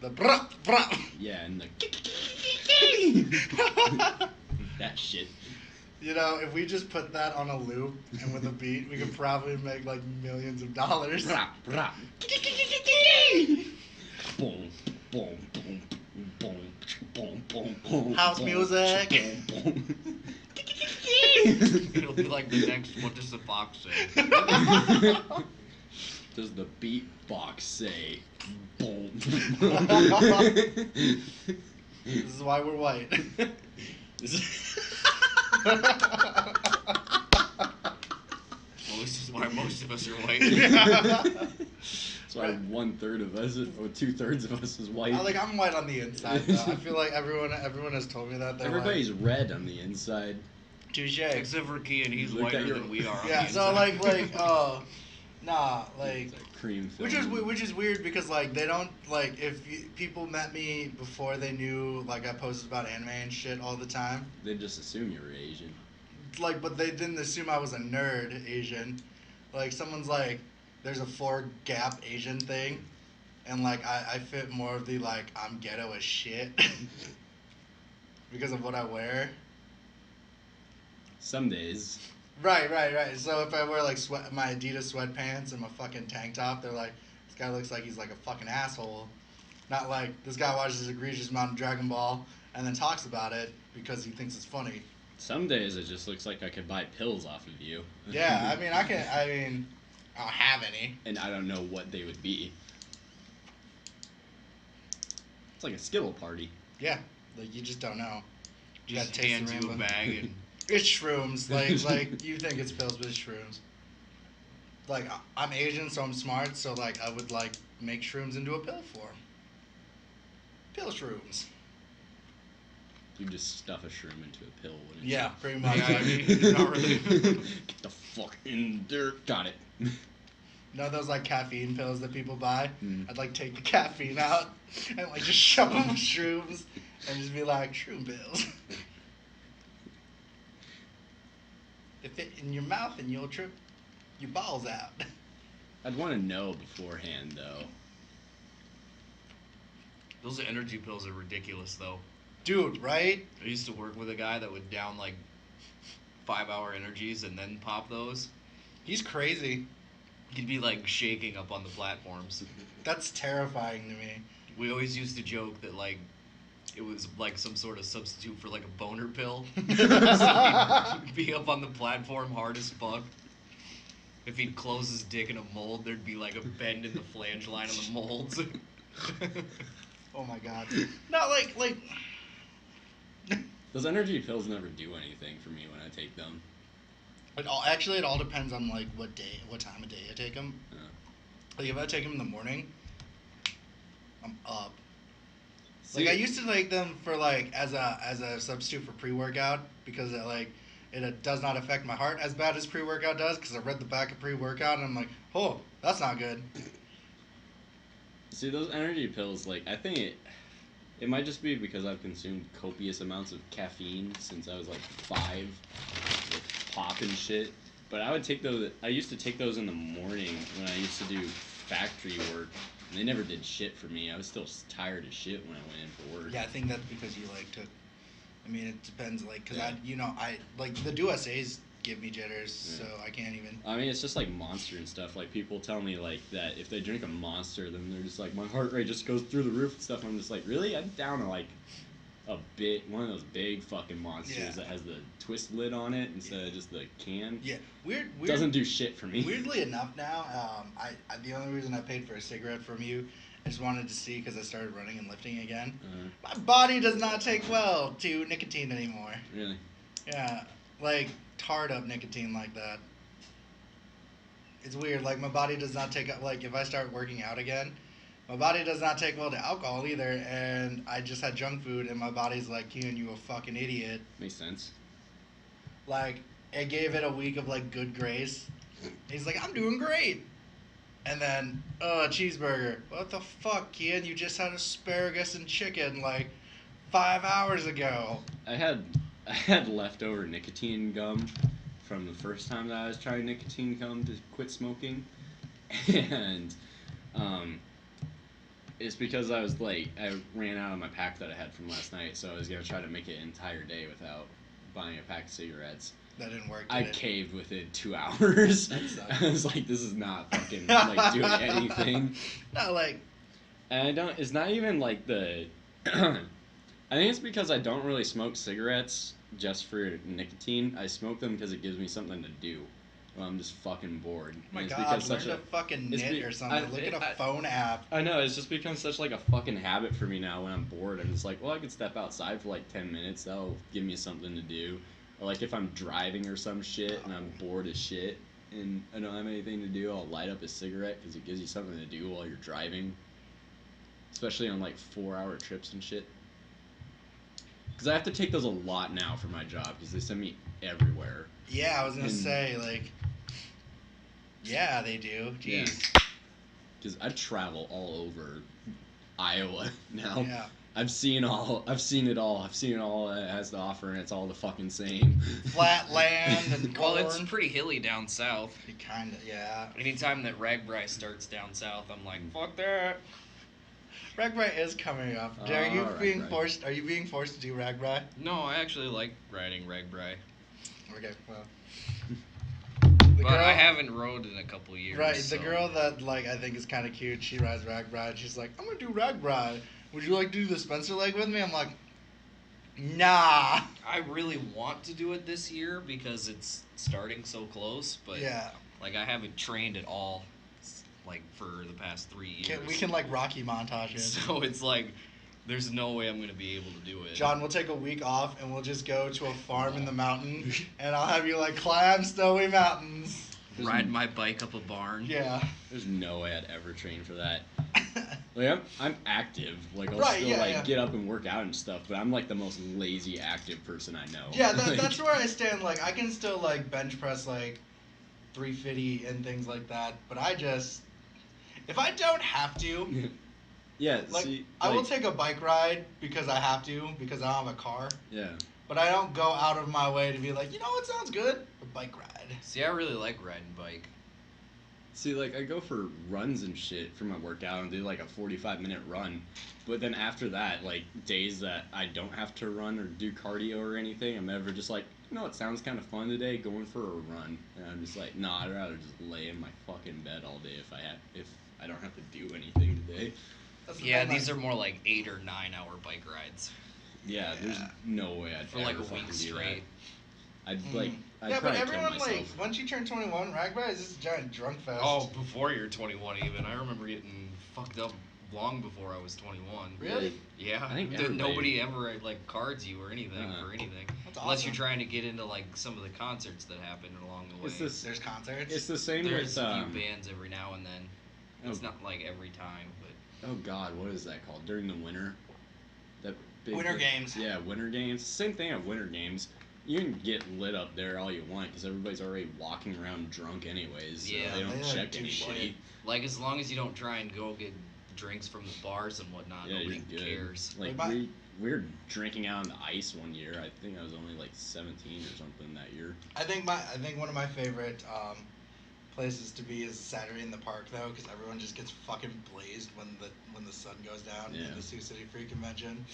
The brah, brah. Yeah, and the that shit. You know, if we just put that on a loop and with a beat, we could probably make like millions of dollars. Brah, brah. Boom, boom, boom, boom, boom, boom, boom. House music. Boom, boom. It'll be like the next. What does the box say? Does the beatbox say boom? This is why we're white. Well, this is why most of us are white. That's why 1/3 of us, or 2/3 of us, is white. I'm white on the inside though. I feel like everyone has told me that. Everybody's red on the inside. Touche. Except for Kien, he's Look at whiter your- than we are. On Yeah. the So inside. nah, like. It's like cream film. Which is weird because like they don't like if people met me before they knew like I posted about anime and shit all the time. They just assume you were Asian. Like, but they didn't assume I was a nerd Asian. Like someone's like, there's a 4-gap Asian thing, and like I fit more of the like I'm ghetto as shit because of what I wear. Some days. Right. So if I wear like my Adidas sweatpants and my fucking tank top, they're like, this guy looks like he's like a fucking asshole. Not like this guy watches this egregious amount of Dragon Ball and then talks about it because he thinks it's funny. Some days it just looks like I could buy pills off of you. Yeah, I mean I don't have any. And I don't know what they would be. It's like a Skittle party. Yeah, like you just don't know. You Just gotta taste hands the you a rainbow. bag and It's shrooms. Like you think it's pills, but it's shrooms. Like I'm Asian, so I'm smart. So like I would like make shrooms into a pill form. Pill shrooms. You just stuff a shroom into a pill, wouldn't you? Yeah, pretty much. Yeah, I mean, not really. Get the fuck in there. Got it. know those like caffeine pills that people buy? Mm. I'd like take the caffeine out and like just shove them with shrooms and just be like shroom pills. They fit in your mouth and you'll trip your balls out. I'd want to know beforehand, though. Those energy pills are ridiculous, though. Dude, right? I used to work with a guy that would down like 5-hour energies and then pop those. He's crazy. He'd be like shaking up on the platforms. That's terrifying to me. We always used to joke that like it was like some sort of substitute for like a boner pill. So he'd be up on the platform hard as fuck. If he'd close his dick in a mold, there'd be like a bend in the flange line on the molds. Oh my god. Not like Those energy pills never do anything for me when I take them. it all depends on like what time of day I take them. Yeah. Like if I take them in the morning, I'm up. See, Like I used to take them for like as a substitute for pre-workout because it does not affect my heart as bad as pre-workout does because I read the back of pre-workout and I'm like, oh, that's not good. see, those energy pills, like, I think it might just be because I've consumed copious amounts of caffeine since I was like 5 with pop and shit. But I used to take those in the morning when I used to do factory work. And they never did shit for me. I was still tired as shit when I went in for work. Yeah, I think that's because you like took. I mean, it depends. Like, cause Yeah. I like the DUSAs give me jitters, Yeah. so I can't even. I mean, it's just like Monster and stuff. Like, people tell me, like, that if they drink a Monster, then they're just like, my heart rate just goes through the roof and stuff. I'm just like, really? I'm down to, like, one of those big fucking Monsters Yeah. that has the twist lid on it instead of just the can. Yeah, weird. Doesn't do shit for me. Weirdly enough, now, I the only reason I paid for a cigarette from you, I just wanted to see because I started running and lifting again. My body does not take well to nicotine anymore. Really? Yeah, like tarred up nicotine like that. It's weird. Like my body does not take like if I start working out again, my body does not take well to alcohol either. And I just had junk food, and my body's like, "Kien, you a fucking idiot." Makes sense. Like I gave it a week of like good grace. He's like, "I'm doing great." And then, cheeseburger. What the fuck, Kien? You just had asparagus and chicken like 5 hours ago. I had leftover nicotine gum from the first time that I was trying nicotine gum to quit smoking, and It's because I was late. I ran out of my pack that I had from last night, so I was gonna try to make it an entire day without buying a pack of cigarettes. That didn't work. I Did it? caved within 2 hours. That sucks. I was like, this is not fucking like doing anything. No, like And I don't. It's not even like the. I think it's because I don't really smoke cigarettes just for nicotine. I smoke them because it gives me something to do. Well, I'm just fucking bored. oh my And it's God, because learn such to a. fucking it's knit be- or something. Look at a phone app. I know, it's just become such like a fucking habit for me now when I'm bored. I'm just like, well, I could step outside for like 10 minutes. That'll give me something to do. Or like if I'm driving or some shit and I'm bored as shit and I don't have anything to do, I'll light up a cigarette because it gives you something to do while you're driving. Especially on like 4-hour trips and shit. Because I have to take those a lot now for my job because they send me everywhere. Yeah, I was gonna And- say like. Yeah, they do. Jeez. Because I travel all over Iowa now. Yeah. I've seen it all. I've seen it all it has to offer, and it's all the fucking same. Flat land and Well, corn. it's pretty hilly down south. It kind of, yeah. Anytime that ragbri starts down south, I'm like, fuck that. Ragbri is coming up. Oh, Are you being Ragbri. forced? Are you being forced to do Ragbri? No, I actually like riding ragbri. Okay, well. But I haven't rode in a couple years. Right, so. the girl that like I think is kind of cute. She rides Ragbri. And she's like, I'm gonna do Ragbri. Would you like to do the Spencer leg with me? I'm like, nah. I really want to do it this year because it's starting so close, but Yeah. like I haven't trained at all like for the past 3 years. We can like Rocky montage it. So it's like there's no way I'm gonna be able to do it. John, we'll take a week off and we'll just go to a farm in the mountain, and I'll have you like climb snowy mountains. Ride my bike up a barn. Yeah. There's no way I'd ever train for that. Like I'm active. Like I'll Right, still yeah, like yeah. get up and work out and stuff, but I'm like the most lazy active person I know. Yeah, Like, that's where I stand. Like, I can still like bench press like 350 and things like that, but I just if I don't have to, yeah. like, See, I will like, take a bike ride because I have to because I don't have a car. Yeah. But I don't go out of my way to be like, you know what sounds good? A bike ride. See, I really like riding bike. See, like, I go for runs and shit for my workout and do, like, a 45-minute run. But then after that, like, days that I don't have to run or do cardio or anything, I'm ever just like, you know what sounds kind of fun today? Going for a run. And I'm just like, nah, I'd rather just lay in my fucking bed all day if I don't have to do anything today. That's the Yeah, thing, these like, are more like 8 or 9 hour bike rides Yeah, there's Yeah. no way I'd for ever like a fucking week do straight. that. I'd, like, I'd yeah, but probably kill everyone like myself. once you turn 21, Ragbri is just a giant drunk fest. Oh, before you're 21 even. I remember getting fucked up long before I was 21. Really? Yeah. I think Th- everybody- nobody ever like cards you or anything for anything. That's Unless awesome. you're trying to get into like some of the concerts that happen along the way. It's this- There's concerts. It's the same There's with, a few bands every now and then. It's oh, not like every time, but oh god, what is that called? During the winter? That big Winter games. Yeah, winter games. Same thing at winter games. You can get lit up there all you want because everybody's already walking around drunk anyways. So Yeah, they don't they don't check do anybody. shit. like as long as you don't try and go get drinks from the bars and whatnot, Yeah, nobody you're good. cares. Like What about- we were drinking out on the ice one year. I think I was only like 17 or something that year. I think one of my favorite places to be is Saturday in the Park though, because everyone just gets fucking blazed when the sun goes down Yeah. in the Sioux City Free Convention.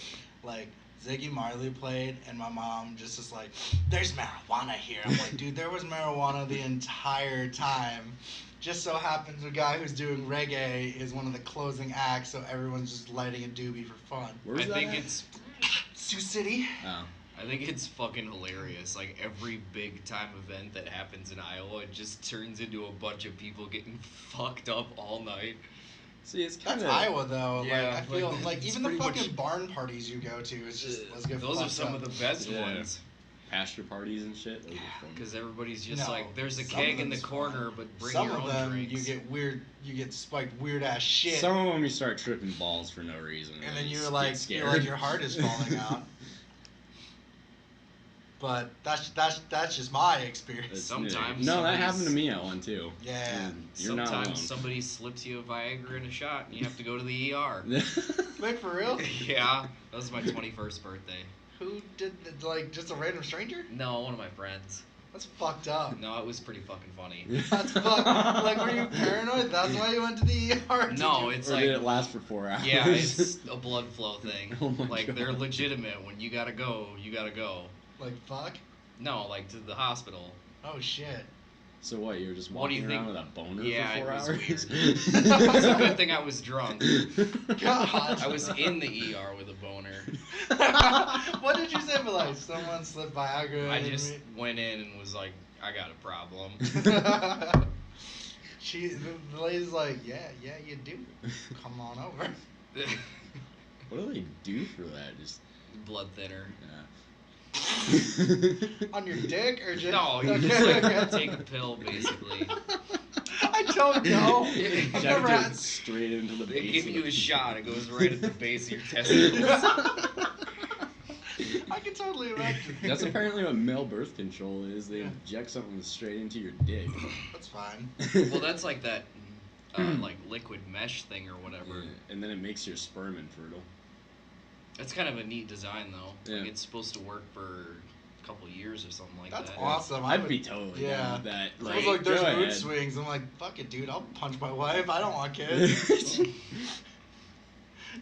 Like Ziggy Marley played, and my mom just was like, "There's marijuana here." I'm like, "Dude, there was marijuana the entire time." Just so happens the guy who's doing reggae is one of the closing acts, so everyone's just lighting a doobie for fun. Where's I that think at? it's Sioux City. Oh. I think it's fucking hilarious. Like every big time event that happens in Iowa, it just turns into a bunch of people getting fucked up all night. See, it's That's kind of Iowa though. Yeah, like I feel like, like it's even the pretty much- fucking barn parties you go to, it's just let's get Those are fucked some up. of the best Yeah. ones. pasture parties and shit. Those are fun. Because everybody's just No, like, there's a some keg of in the them's corner, fun. but bring Some your of own them drinks. you get spiked weird ass shit, Some of them you start tripping balls for no reason. and then you you're just like get scared. you're like your heart is falling out. But that's just my experience. It's Sometimes new. No, that somebody's- happened to me at one too. Yeah. And you're not Sometimes alone. somebody slips you a Viagra and a shot, and you have to go to the ER. Wait, for real? Yeah, that was my 21st birthday. Who did like just a random stranger? No, one of my friends. That's fucked up. No, it was pretty fucking funny. That's fucked. Like, were you paranoid? That's why you went to the ER? No, it's Or like, did it last for 4 hours? yeah, it's a blood flow thing. Oh my like God. they're legitimate. When you gotta go, you gotta go. Like, fuck? No, like to the hospital. Oh, shit. So what? You were just What do you walking around think- with a boner Yeah, for 4 it was hours? weird. It's a good thing I was drunk. God. I was in the ER with a boner. What did you say? But like, someone slipped Viagra I in just me? went in and was like, I got a problem. The lady's like, yeah, you do. Come on over. What do they do for that? Just Blood thinner. On your dick or just? No, you Okay, just like okay. take a pill basically. I don't know. I've Inject never it had. straight into the They base. give of you the- a shot. It goes right at the base of your testicles. I can totally imagine. That's apparently what male birth control is. They Yeah. inject something straight into your dick. That's fine. Well, that's like that, like liquid mesh thing or whatever. Yeah, and then it makes your sperm infertile. That's kind of a neat design though. Like Yeah. it's supposed to work for a couple years or something like That's that. awesome. I'd be totally yeah. down with that. I was like, there's go mood ahead. swings. I'm like, fuck it, dude. I'll punch my wife. I don't want kids.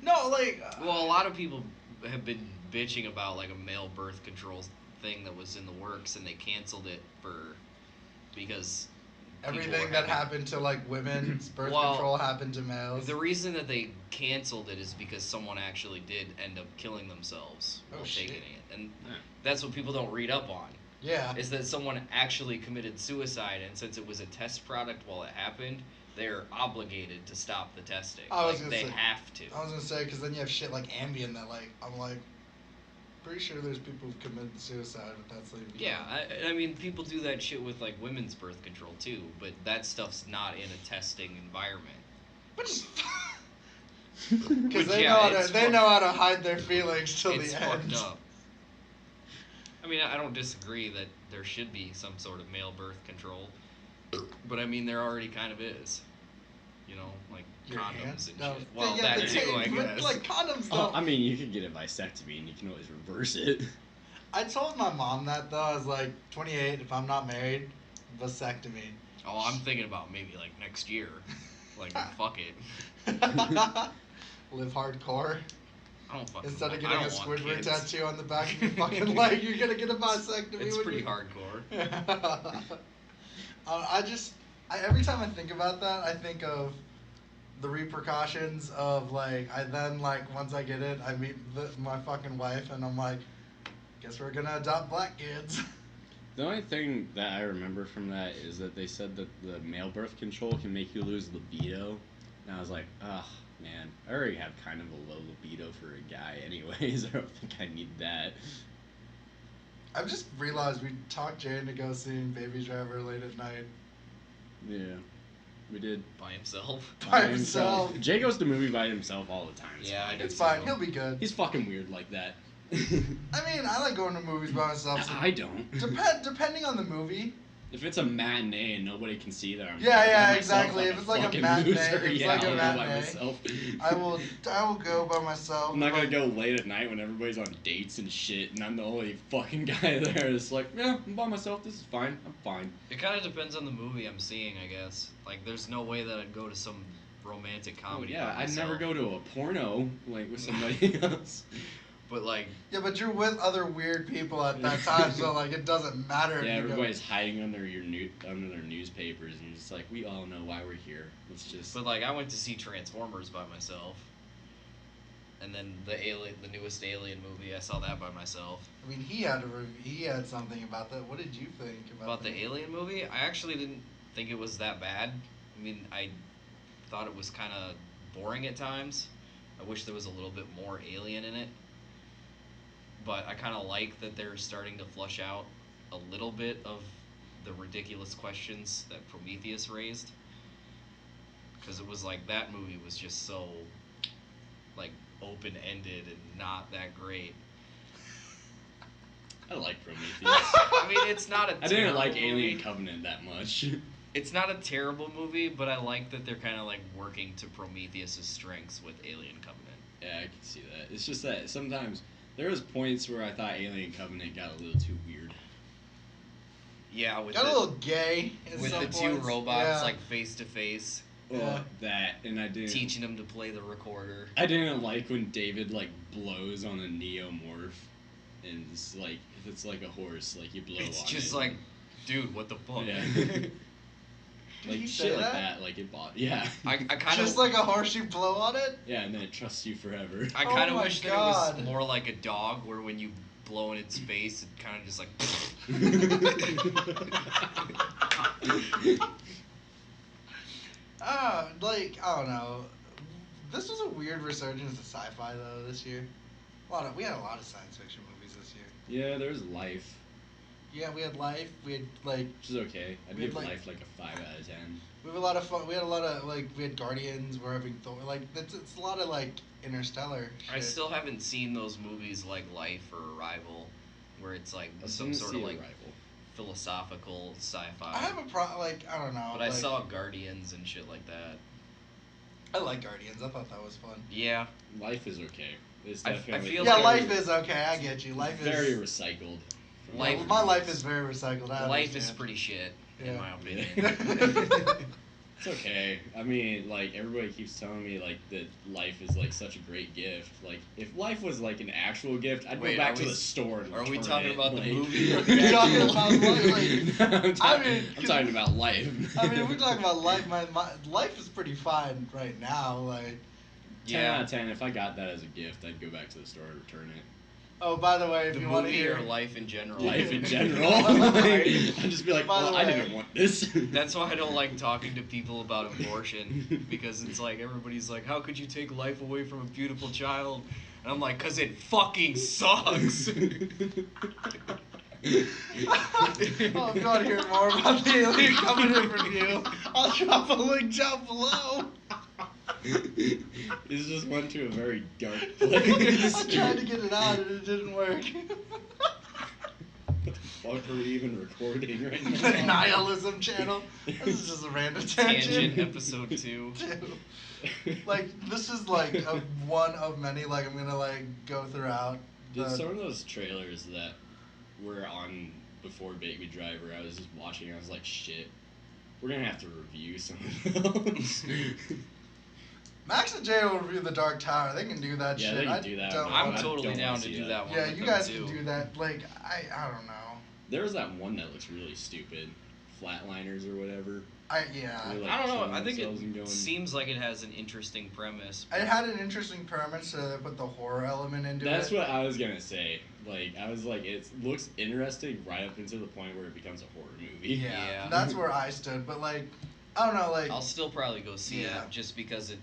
No, like. Well, a lot of people have been bitching about like a male birth control thing that was in the works, and they canceled it because people Everything were that having- happened to like women's birth Well, control happened to males. The reason that they canceled it is because someone actually did end up killing themselves Oh, while shit. taking it, and Yeah. that's what people don't read up on. Yeah. Is that someone actually committed suicide, and since it was a test product while it happened, they're obligated to stop the testing. I was Like, gonna they say- have to. I was gonna say because then you have shit like Ambien that like I'm like pretty sure there's people who've committed suicide with that sleep. Yeah, I mean, people do that shit with like women's birth control too, but that stuff's not in a testing environment. But just Which, because they yeah, know how it's to they fucked- know how to hide their feelings till It's the fucked end. up. I mean, I don't disagree that there should be some sort of male birth control, but I mean, there already kind of is. You know, like Your condoms hands? and No, shit. Well, yeah, that the too, I tape, but, guess. like condoms Oh, though. I mean, you could get a vasectomy and you can always reverse it. I told my mom that though. I was like 28. If I'm not married, vasectomy. Oh, I'm thinking about maybe like next year. Like, fuck it. Live hardcore. I don't fucking. Instead of I getting a don't want Squidward kids. tattoo on the back of your fucking leg, you're gonna get a vasectomy. It's with pretty me? hardcore. Every time I think about that, I think of the repercussions of like I then like once I get it, I meet my fucking wife and I'm like, guess we're gonna adopt black kids. The only thing that I remember from that is that they said that the male birth control can make you lose libido. And I was like, ugh, man, I already have kind of a low libido for a guy anyways. I don't think I need that. I've just realized we talked Jay into go seeing Baby Driver late at night. Yeah, we did. By himself. By himself. Jay goes to movie by himself all the time. Yeah, I do It's fine, too. he'll be good. He's fucking weird like that. I mean, I like going to movies by myself. So I don't. depending on the movie. If it's a matinee and nobody can see that I'm Yeah, by yeah, myself, exactly. I'm If it's like a fucking matinee, loser. if it's Yeah, like a I'll go by matinee, myself. I will go by myself. I'm not gonna Like, go late at night when everybody's on dates and shit, and I'm the only fucking guy there. It's like, yeah, I'm by myself. This is fine. I'm fine. It kind of depends on the movie I'm seeing, I guess. Like, there's no way that I'd go to some romantic Oh, comedy. yeah, by I'd never myself. go to a porno like with somebody else. But like, Yeah, but you're with other weird people at that time, so like it doesn't matter. if Yeah, you go- everybody's hiding under under their newspapers, and you're just like, we all know why we're here. Let's just. but like, I went to see Transformers by myself, and then the newest Alien movie, I saw that by myself. I mean, he had something about that. What did you think About that? the Alien movie, I actually didn't think it was that bad. I mean, I thought it was kind of boring at times. I wish there was a little bit more Alien in it. But I kind of like that they're starting to flush out a little bit of the ridiculous questions that Prometheus raised. Because it was like, that movie was just so, like, open-ended and not that great. I like Prometheus. I mean, it's not a I didn't like terrible Alien movie. Covenant that much. It's not a terrible movie, but I like that they're kind of like working to Prometheus' strengths with Alien Covenant. Yeah, I can see that. It's just that sometimes there was points where I thought Alien Covenant got a little too weird. Yeah, with Got a the, little gay at with some the two points. robots Yeah. like face to face, Well, that, and I didn't. teaching them to play the recorder. I didn't like when David like blows on a neomorph, and it's like if it's like a horse, like you blow It's on just it. like, dude, what the fuck? Yeah. Did Like he shit say like that? that, like it bought. Yeah. I kind Just of like a horse, you blow on it. Yeah, and then it trusts you forever. I Oh kind of my wish that it God. was more like a dog, where when you blow in its face, it kind of just like. Like I don't know. This was a weird resurgence of sci-fi though this year. We had a lot of science fiction movies this year. Yeah, there's Life, Yeah, we had Life. We had like which is okay. I'd We had, give like- Life like a 5 out of 10. we have a lot of fun. We had a lot of like we had Guardians. We're having Thor. Like it's a lot of like Interstellar. I shit. still haven't seen those movies like Life or Arrival, where it's like I've some seen sort of Sea like Arrival. philosophical sci-fi. I have a like I don't know. but I like, saw Guardians and shit like that. I like Guardians. I thought that was fun. Yeah, Life is okay. It's I definitely feel Yeah, like- life is okay. I get you. Life is very recycled. from Life- other My life movies. is very recycled. I Life is understand. pretty shit in Yeah. my opinion. It's okay. I mean, like everybody keeps telling me like that life is like such a great gift. Like if life was like an actual gift, I'd Wait, go back are to we the store and are we return talking it, about the like- movie or Are you talking about life? I'm talking about life. I mean, if we're talking about life, my life is pretty fine right now. Like, 10 Yeah. out of 10. If I got that as a gift, I'd go back to the store and return it. oh, by the way, if The you want to movie hear, or life in general. Life in general. I'd just be like, By the well, I way- didn't want this. That's why I don't like talking to people about abortion, because it's like everybody's like, how could you take life away from a beautiful child? And I'm like, 'cause it fucking sucks. oh, if you want to hear more about the Alien Covenant review, I'll drop a link down below. This just went to a very dark place. I tried to get it out and it didn't work. What the fuck are we even recording right The now? nihilism channel. This is just a random Tangent tangent. episode 2. Like this is like one of many. Like I'm gonna like go throughout. Dude, the- some of those trailers that were on before Baby Driver, I was just watching. I was like, shit, we're gonna have to review some of those. Max and Jay will review the Dark Tower. They can do that Yeah, shit. they can I do that, don't but I'm wanna- I totally don't down wanna to see do that. that one. Yeah, with you them guys too. can do that. Like I don't know. There was that one that looks really stupid, Flatliners or whatever. Yeah. Really, I don't know. killing I think themselves and it going- seems like it has an interesting premise. It had an interesting premise, so they put the horror element into That's it. what I was gonna say. Like, I was like, it looks interesting right up until the point where it becomes a horror movie. Yeah, Yeah. that's where I stood. But like, I don't know. Like, I'll still probably go see Yeah. it just because it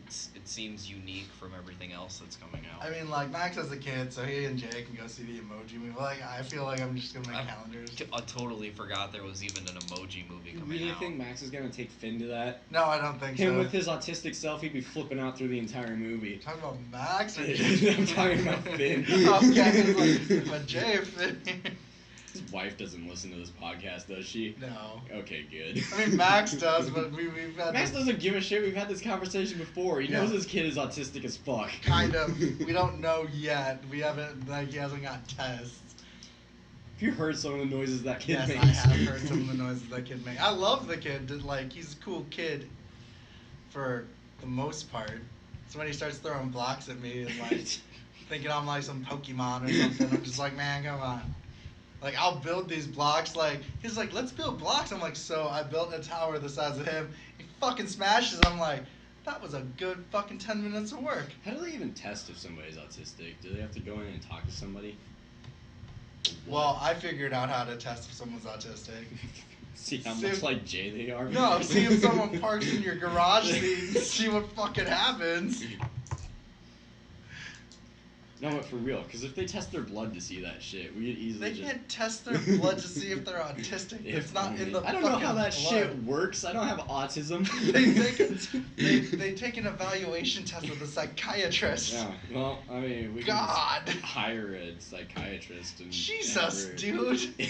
seems unique from everything else that's coming out. I mean, like Max has a kid, so he and Jay can go see the Emoji movie. Like, I feel like I'm just gonna make calendars. I totally forgot there was even an emoji movie You coming really out. think Max is gonna take Finn to that? No, I don't think Him so. with his autistic self, he'd be flipping out through the entire movie. Talking about Max or I'm talking about Finn. Okay, it's like, but Jay, Finn. His wife doesn't listen to this podcast, does she? No. Okay, good. I mean, Max does, but we've had Max this doesn't give a shit. We've had this conversation before. He Yeah. knows his kid is autistic as fuck. kind of. We don't know yet. We haven't like he hasn't got tests. Have you heard some of the noises that kid Yes, makes? I have heard some of the noises that kid makes. I love the kid. Like he's a cool kid, for the most part. So when he starts throwing blocks at me and like thinking I'm like some Pokemon or something, I'm just like, man, come on. Like I'll build these blocks. Like he's like, let's build blocks. I'm like, so I built a tower the size of him. He fucking smashes. I'm like, that was a good fucking 10 minutes of work. How do they even test if somebody's autistic? Do they have to go in and talk to somebody? Or Well, what? I figured out how to test if someone's autistic. See how see much if- like Jay they are? No, see if someone parks in your garage seat and see what fucking happens. No, but for real, because if they test their blood to see that shit, we could easily They just... can't test their blood to see if they're autistic. If It's not in only. the I don't know how fucking that shit blood. works. I don't have autism. they take an evaluation test with a psychiatrist. Yeah, well, I mean, we God. can just hire a psychiatrist and... Jesus, have her- dude.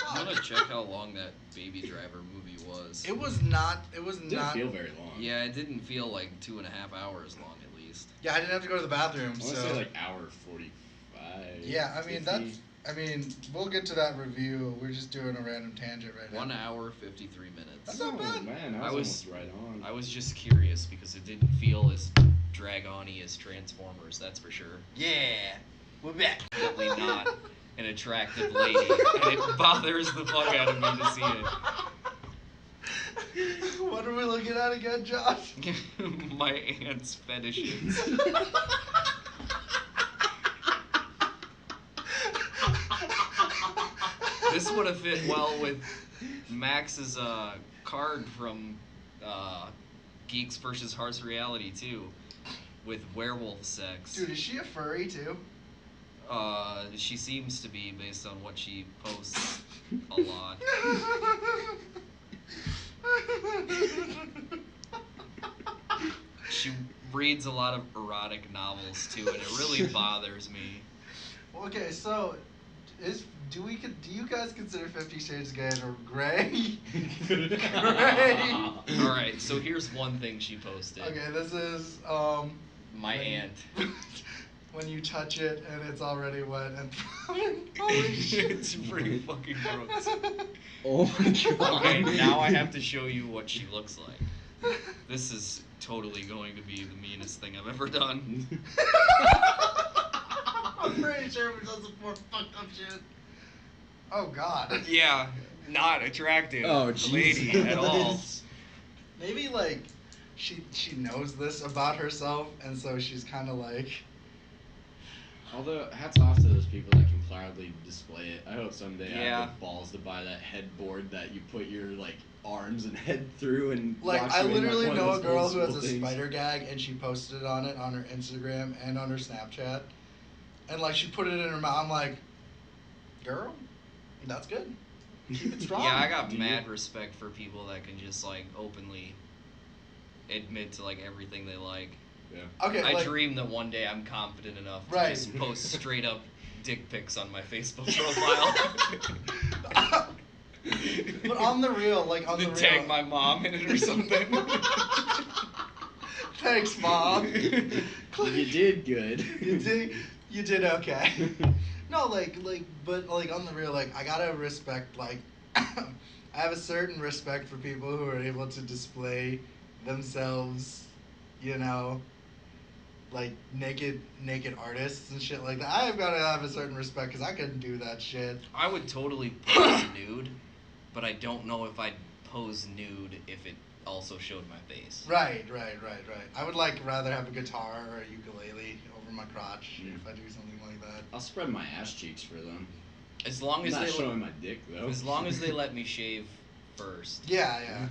I'm gonna check how long that Baby Driver movie was. It was not. It was It didn't not. feel very long. Yeah, it didn't feel like 2.5 hours long at least. Yeah, I didn't have to go to the bathroom. I want to So say like hour 45. yeah, I mean 50. that's I mean, we'll get to that review. We're just doing a random tangent right 1 now. hour 53 minutes. That's not bad. Man, I I was- was almost right on. I was just curious because it didn't feel as drag-on-y as Transformers, that's for sure. Yeah, we're back. Definitely not an attractive lady, and it bothers the fuck out of me to see What are we looking at again, Josh? it. My aunt's fetishes. This would have fit well with Max's card from Geeks vs. Harsh Reality too, with werewolf sex. Dude, is she a furry too? She seems to be based on what she posts a lot. She reads a lot of erotic novels too, and it really bothers me. Okay, so do you guys consider 50 Shades gay or gray? Gray. All right, so here's one thing she posted. Okay, this is My when- aunt. when you touch it and it's already wet and holy shit. It's pretty fucking gross. Oh my god. Okay, now I have to show you what she looks like. This is totally going to be the meanest thing I've ever done. I'm pretty sure we done some more fucked up shit. Oh god. Yeah, not attractive Oh, lady Jesus. at all. Maybe like she knows this about herself and so she's kind of like Although, hats off to those people that can proudly display it. I hope someday I Yeah. have the balls to buy that headboard that you put your like arms and head through and Like, watch I you in, literally one of know a those girl old who has school a things. spider gag, and she posted on it on her Instagram and on her Snapchat. And, like, she put it in her mouth. I'm like, girl, that's good. Keep it strong. Yeah, I got Do you? mad respect for people that can just like openly admit to like everything they like. Yeah. Okay, I like, dream that one day I'm confident enough to Right. just post straight up dick pics on my Facebook profile. but on the real, like, on the Then real. tag my mom in it or something. Thanks, Mom. You did good. You did okay. No, but on the real, like, I gotta respect, like, I have a certain respect for people who are able to display themselves, you know, like naked artists and shit like that. I've gotta have a certain respect because I couldn't do that shit. I would totally pose nude, but I don't know if I'd pose nude if it also showed my face. Right. I would like rather have a guitar or a ukulele over my crotch Mm. if I do something like that. I'll spread my ass cheeks for them. As long I'm as not they showing my dick though. as long as they let me shave first, Yeah.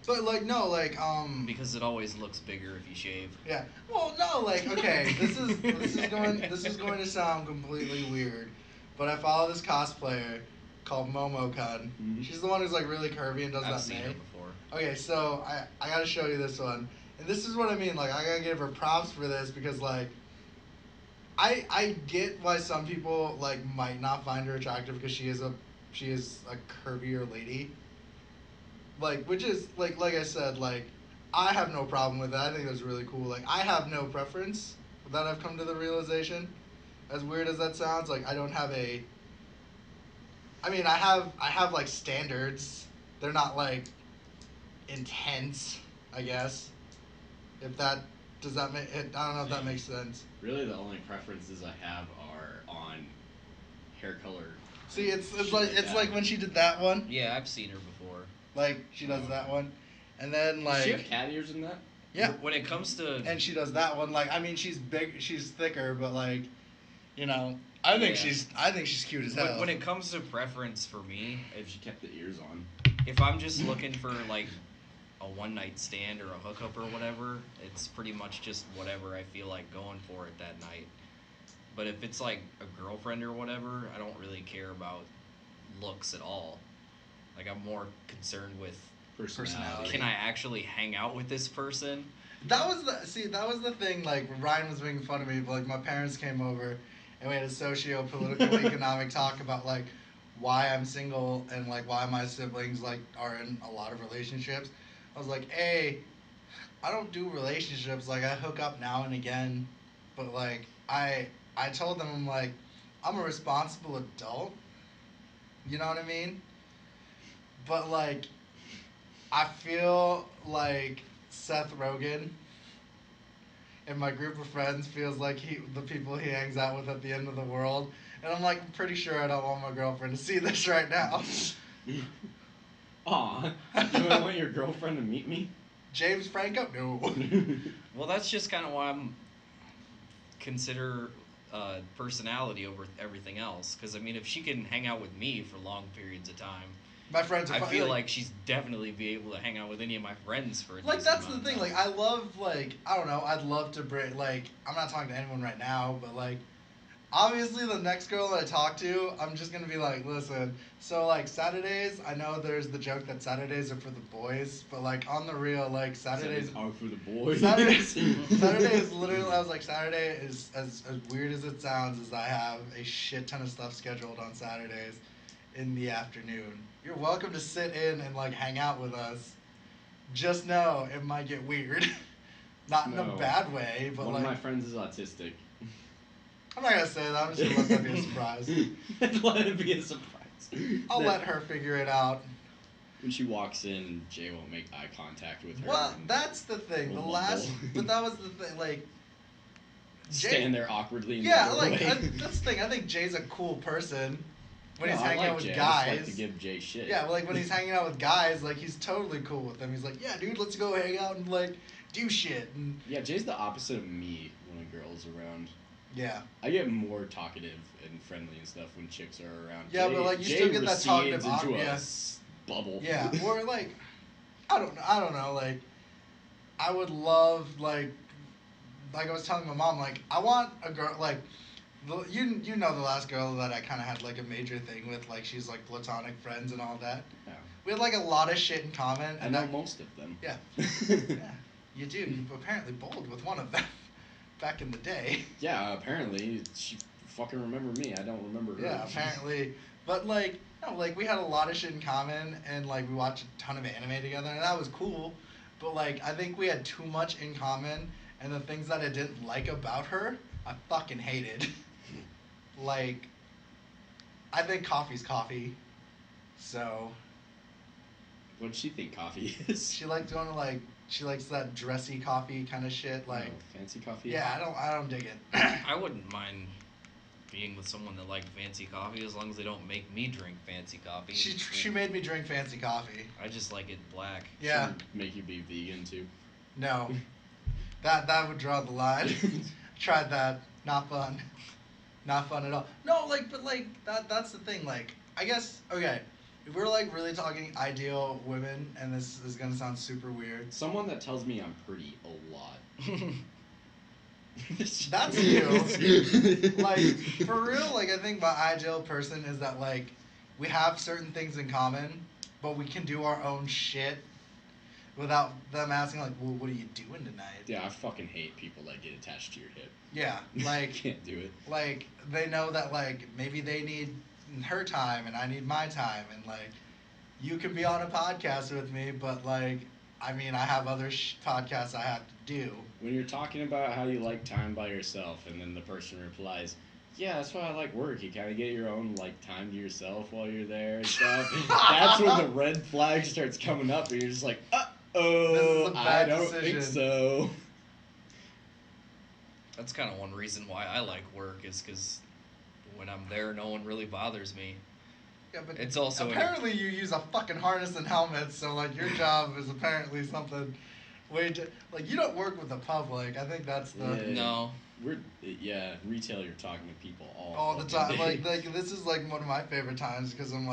But like no, like because it always looks bigger if you shave. yeah. Well, no, like okay, this is going to sound completely weird, but I follow this cosplayer called Momocon. Mhm. She's the one who's like really curvy and does I've that seen May. it before. Okay, so I gotta show you this one, and this is what I mean. Like I gotta give her props for this because like I get why some people like might not find her attractive because she is a curvier lady. Like, which is like I said, like I have no problem with it. I think that's really cool. Like I have no preference that I've come to the realization. As weird as that sounds, like I don't have a. I mean, I have like standards. They're not like intense, I guess. If that does that make it, I don't know if that makes sense. Really, the only preferences I have are on hair color. See, it's Shit like that. when she did that one, Yeah, I've seen her before. like she does that one, and then Does she have like cat ears in that? yeah, When it comes to and she does that one. Like I mean, she's big, she's thicker, but like, you know, I think Yeah. she's cute as hell. when it comes to preference for me, If she kept the ears on. if I'm just looking for like a one night stand or a hookup or whatever, it's pretty much just whatever I feel like going for it that night. But if it's like a girlfriend or whatever, I don't really care about looks at all. Like I'm more concerned with Personality. can I actually hang out with this person? That was the thing. Like Ryan was making fun of me, but like my parents came over, and we had a socio-political economic talk about like why I'm single and like why my siblings like are in a lot of relationships. I was like, hey, I don't do relationships. Like I hook up now and again, but like I told them I'm like I'm a responsible adult. You know what I mean? But like, I feel like Seth Rogen and my group of friends feels like the people he hangs out with at the end of the world. And I'm like, I'm pretty sure I don't want my girlfriend to see this right now. Aw, you don't want your girlfriend to meet me? James Franco? No. Well, that's just kind of why I'm consider personality over everything else. Because I mean, if she can hang out with me for long periods of time, My friends are I feel like she's definitely be able to hang out with any of my friends for a like decent that's the amount of thing. time. Like I love I don't know. I'd love to bring I'm not talking to anyone right now, but like obviously the next girl that I talk to, I'm just gonna be like, listen. So like Saturdays, I know there's the joke that Saturdays are for the boys, but like on the real, like Saturdays are for the boys. Saturday is literally. I was like, Saturday is as weird as it sounds. Is I have a shit ton of stuff scheduled on Saturdays in the afternoon. You're welcome to sit in and like hang out with us. Just know it might get weird, not in a No. bad way, but One like of my friends is autistic. I'm not gonna say that. I'm just gonna let that be a surprise. Let it be a surprise. I'll let her figure it out. When she walks in, Jay won't make eye contact with her. Well, and that's the thing. The we'll last, mumble. but that was the thing. Like, stand there awkwardly in yeah, the like doorway. that's the thing. I think Jay's a cool person when No, he's I hanging like out with Jay. guys. I just like to give Jay shit. Yeah, like when he's hanging out with guys, like he's totally cool with them. He's like, yeah, dude, let's go hang out and like do shit. And Yeah, Jay's the opposite of me when a girl's around. yeah, I get more talkative and friendly and stuff when chicks are around. Yeah, Jay, but, like, you Jay still get that recedes talkative into a yeah. bubble. yeah, or like, I don't know, like, I would love like I was telling my mom, like I want a girl like. You know the last girl that I kind of had like a major thing with, like she's like platonic friends and all that. Yeah. We had like a lot of shit in common. I And know that, most of them. Yeah. Yeah, you do. You apparently bowled with one of them back in the day. Yeah, apparently she fucking remembered me. I don't remember her. Yeah, apparently. But like, no, like we had a lot of shit in common, and like we watched a ton of anime together, and that was cool. But like, I think we had too much in common, and the things that I didn't like about her, I fucking hated. Like, I think coffee's coffee, so What does she think coffee is? she likes going to like she likes that dressy coffee kind of shit. Like, Oh, fancy coffee. yeah, I don't dig it. I wouldn't mind being with someone that liked fancy coffee as long as they don't make me drink fancy coffee. She made me drink fancy coffee. I just like it black. Yeah. Should make you be vegan too. No, that would draw the line. Tried that. Not fun. Not fun at all. No, like, but like that's the thing. Like, I guess okay. If we're like really talking ideal women, and this is gonna sound super weird. Someone that tells me I'm pretty a lot. That's you. Like, for real, like I think my ideal person is that like we have certain things in common, but we can do our own shit without them asking like, well, what are you doing tonight? Yeah, I fucking hate people that get attached to your hip. Yeah, I like can't do it. like they know that like maybe they need her time and I need my time, and like you can be on a podcast with me, but like I mean I have other podcasts I have to do. When you're talking about how you like time by yourself, and then the person replies, "Yeah, that's why I like work. You kind of get your own like time to yourself while you're there and stuff." That's when the red flag starts coming up, and you're just like, This "Uh-oh, is a I bad don't think decision." so." That's kind of one reason why I like work is because when I'm there, no one really bothers me. Yeah, but It's also apparently you use a fucking harness and helmet, so like your job is apparently something like you don't work with the public. I think that's the Yeah. No. Retail. You're talking to people all the fucking time. day. Like this is like one of my favorite times because I'm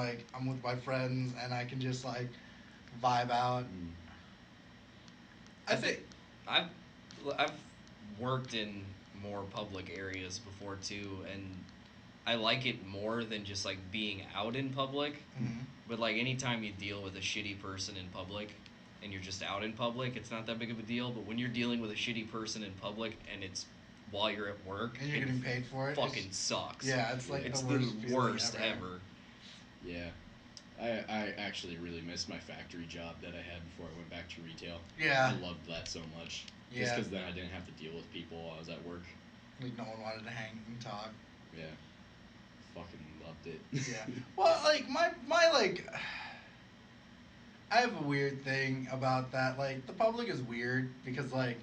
with my friends and I can just like vibe out. Mm. I think I've worked in more public areas before too, and I like it more than just like being out in public. Mhm. But like anytime you deal with a shitty person in public and you're just out in public, it's not that big of a deal. But when you're dealing with a shitty person in public and it's while you're at work, and you're it getting paid for it. fucking sucks. Yeah, it's like it's the worst, the feeling worst ever. ever. Yeah. I actually really missed my factory job that I had before I went back to retail. Yeah. I loved that so much. Just Yeah. because then I didn't have to deal with people while I was at work. Like no one wanted to hang and talk. Yeah. fucking loved it. Yeah. Well, like my like, I have a weird thing about that. Like the public is weird because like,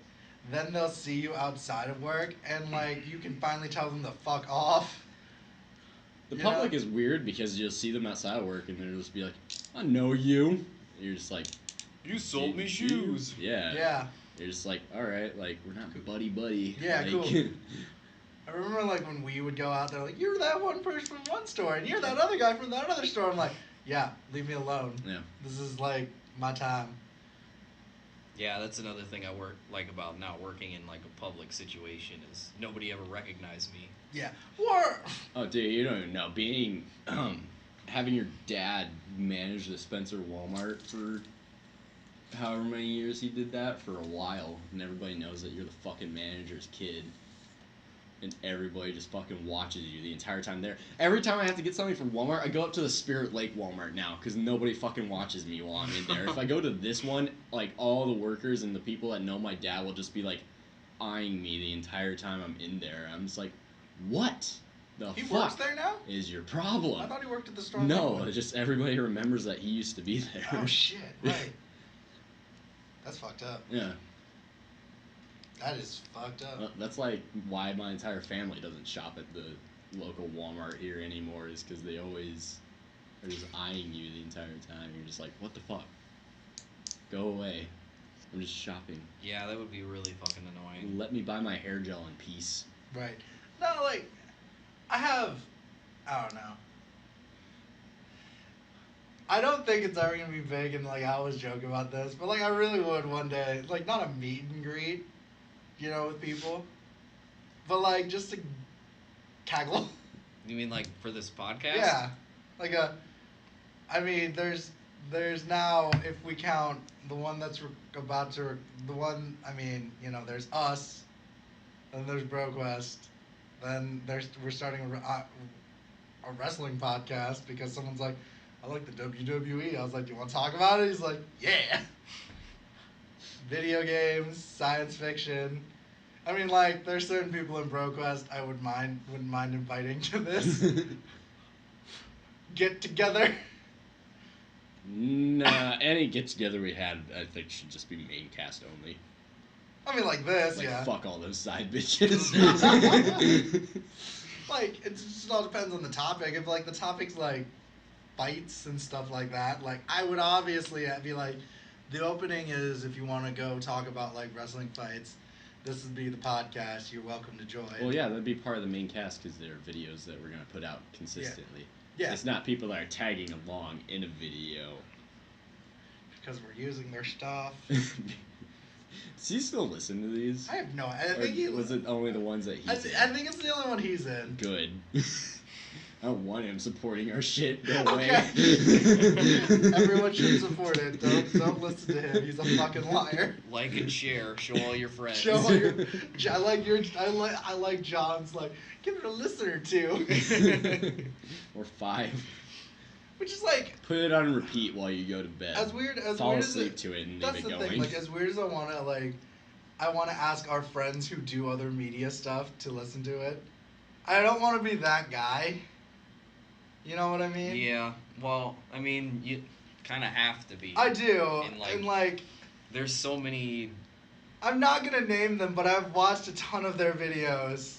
then they'll see you outside of work and like you can finally tell them to fuck off. The You public know? is weird because you'll see them outside of work and they'll just be like, I know you. And you're just like, You sold me "Did shoes. you?" Yeah. Yeah. You're just like, alright, like, we're not buddy. Yeah, like, cool. I remember like when we would go out there, like you're that one person from one store and you're that other guy from that other store. I'm like, yeah, leave me alone. Yeah. This is like my time. Yeah, that's another thing I like about not working in like a public situation is nobody ever recognized me. Yeah. Or Oh, dude, you don't even know. Being, having your dad manage the Spencer Walmart for however many years he did that for a while, and everybody knows that you're the fucking manager's kid. And everybody just fucking watches you the entire time there. Every time I have to get something from Walmart, I go up to the Spirit Lake Walmart now, because nobody fucking watches me while I'm in there. If I go to this one, like, all the workers and the people that know my dad will just be, like, eyeing me the entire time I'm in there. I'm just like, what the he fuck works there now? is your problem? I thought he worked at the store. No, Lakewood. just everybody remembers that he used to be there. Oh shit! Right. That's fucked up. Yeah. That is fucked up. Well, that's like why my entire family doesn't shop at the local Walmart here anymore, is because they always are just eyeing you the entire time. You're just like, what the fuck? Go away. I'm just shopping. Yeah, that would be really fucking annoying. Let me buy my hair gel in peace. Right. No, like, I don't know. I don't think it's ever gonna be big, and like I always joke about this, but like I really would one day, like not a meet and greet, you know, with people, but like just to caggle. You mean like for this podcast? Yeah, like I mean, there's now, if we count the one that's the one, I mean, you know, there's us, then there's BroQuest, then we're starting a wrestling podcast because someone's like, I like the WWE. I was like, do you want to talk about it? He's like, yeah. Video games, science fiction. I mean, like, there's certain people in BroQuest I wouldn't mind inviting to this get together. Nah, any get together we had, I think, should just be main cast only. I mean, like this, Like, yeah. fuck all those side bitches. Like, it just all depends on the topic. If, like, the topic's, like, fights and stuff like that, like, I would obviously be like, the opening is if you want to go talk about, like, wrestling fights, this would be the podcast. You're welcome to join. Well, yeah, that'd be part of the main cast because they're videos that we're going to put out consistently. Yeah. It's not people that are tagging along in a video. Because we're using their stuff. Does he still listen to these? I have no. I Or think he was it only the ones that he's in? I think it's the only one he's in. Good. I don't want him supporting our shit. Go away. Okay. Everyone should support it. Don't listen to him. He's a fucking liar. Like and share. Show all your friends. Show all your. I like John's like, give it a listen or two. Or 5. Which is like, Put it on repeat while you go to bed. as weird as Fall weird as asleep it, to it and that's leave it the going. thing. Like, as weird as I want to ask our friends who do other media stuff to listen to it. I don't want to be that guy. You know what I mean? Yeah. Well, I mean, you kind of have to be. I do. And, like, there's so many. I'm not gonna name them, but I've watched a ton of their videos,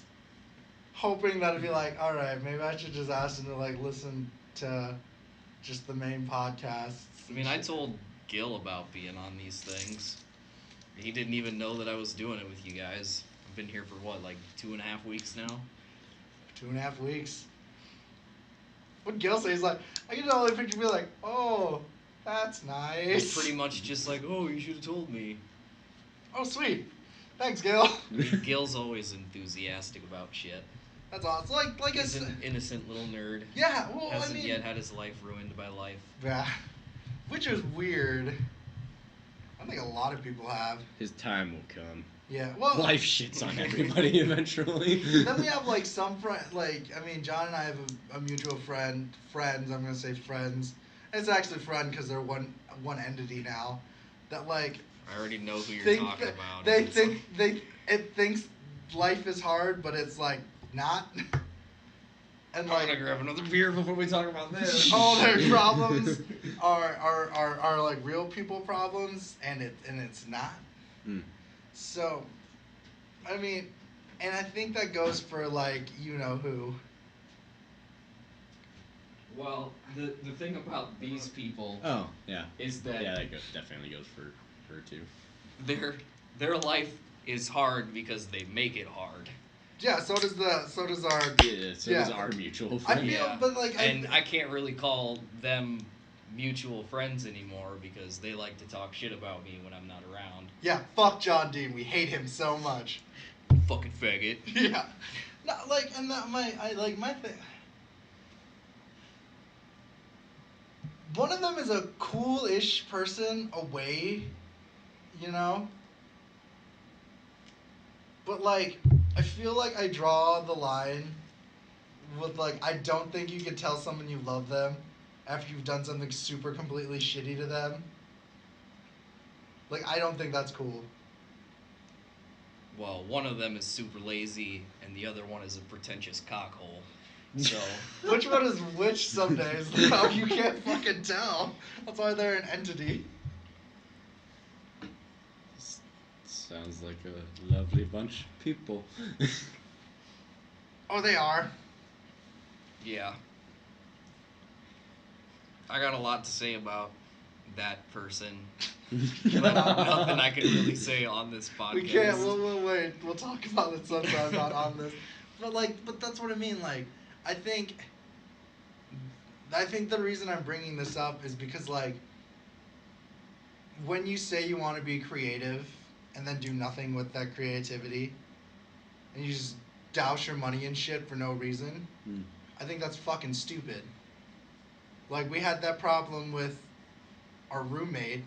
hoping that it'd be like, all right, maybe I should just ask them to like listen to just the main podcasts. I mean, I told Gil about being on these things. He didn't even know that I was doing it with you guys. I've been here for what, like 2.5 weeks now? 2.5 weeks. What Gil say? He's like, I can totally picture me like, oh, that's nice. It's pretty much just like, oh, you should have told me. Oh, sweet. Thanks, Gil. I mean, Gil's always enthusiastic about shit. That's awesome. Like He's it's an innocent little nerd. yeah. Well, Hasn't I mean, yet had his life ruined by life. yeah, which is weird. I think a lot of people have. His time will come. Yeah. Well, Life shits on everybody eventually. then we have like some friend, like I mean, John and I have a mutual friends. I'm gonna say friends. It's actually friend because they're one entity now. That like I already know who you're think talking that- about. they It's think it thinks life is hard, but it's like not. And I'm like gonna grab another beer before we talk about this. all their problems are like real people problems, and it's not. Mm. So, I mean, and I think that goes for like you know who. Well, the thing about these people Oh, yeah. is that Yeah, that definitely goes for her too. their life is hard because they make it hard. Yeah, so does our. Yeah, so Yeah. does our mutual I friend. feel, but like, and I can't really call them mutual friends anymore because they like to talk shit about me when I'm not around. yeah, fuck John Dean. We hate him so much. Fucking faggot. Yeah, no, like, and that my thing. One of them is a cool-ish person away, you know. But like, I feel like I draw the line with like, I don't think you can tell someone you love them after you've done something super completely shitty to them. Like, I don't think that's cool. Well, one of them is super lazy, and the other one is a pretentious cockhole. So Which one is which some days? No, you can't fucking tell. That's why they're an entity. Sounds like a lovely bunch of people. Oh, they are. yeah, I got a lot to say about that person. But nothing I can really say on this podcast. We can't. We'll wait. We'll talk about it sometime. Not on this. But like, but that's what I mean. Like, I think the reason I'm bringing this up is because like, when you say you want to be creative and then do nothing with that creativity, and you just douse your money in shit for no reason, I think that's fucking stupid. Like, we had that problem with our roommate.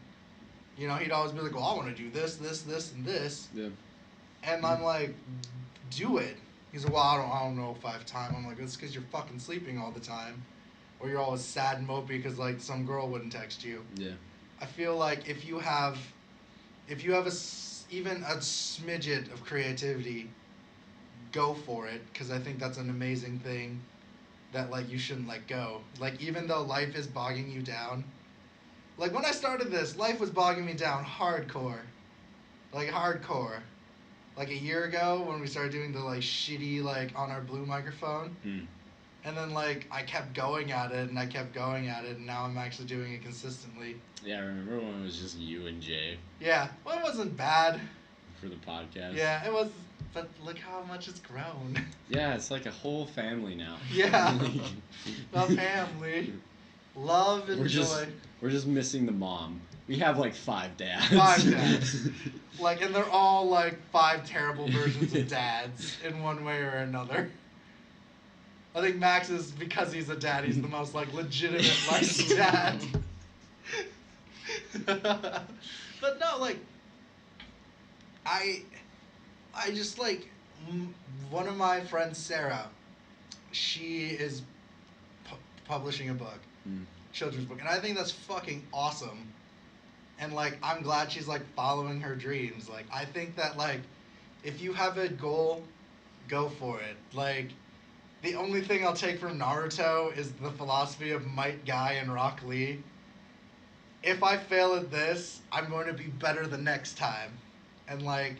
You know, he'd always be like, well, I want to do this, and this. Yeah. And I'm like, do it. He's like, well, I don't know if I have time. I'm like, it's because you're fucking sleeping all the time. Or you're always sad and mopey because, like, some girl wouldn't text you. Yeah. I feel like if you have even a smidget of creativity, go for it. Because I think that's an amazing thing that, like, you shouldn't let go. Like, even though life is bogging you down. Like, when I started this, life was bogging me down hardcore. Like, hardcore. Like, a year ago, when we started doing the, like, shitty, like, on our blue microphone. And then, like, I kept going at it, and I kept going at it, and now I'm actually doing it consistently. Yeah, I remember when it was just you and Jay Yeah. Well, it wasn't bad. for the podcast. Yeah, it was... But look how much it's grown. Yeah, it's like a whole family now. Yeah. The family. Love and joy. We're just missing the mom. We have like 5 dads. 5 dads. Like, and they're all like 5 terrible versions of dads in one way or another. I think Max is, because he's a dad, he's the most like legitimate like dad. But no, like, I just like, one of my friends, Sarah, she is publishing a book. Children's book, and I think that's fucking awesome. And like, I'm glad she's like following her dreams. Like, I think that like, if you have a goal, go for it. Like, the only thing I'll take from Naruto is the philosophy of Might Guy and Rock Lee. If I fail at this, I'm going to be better the next time. And like,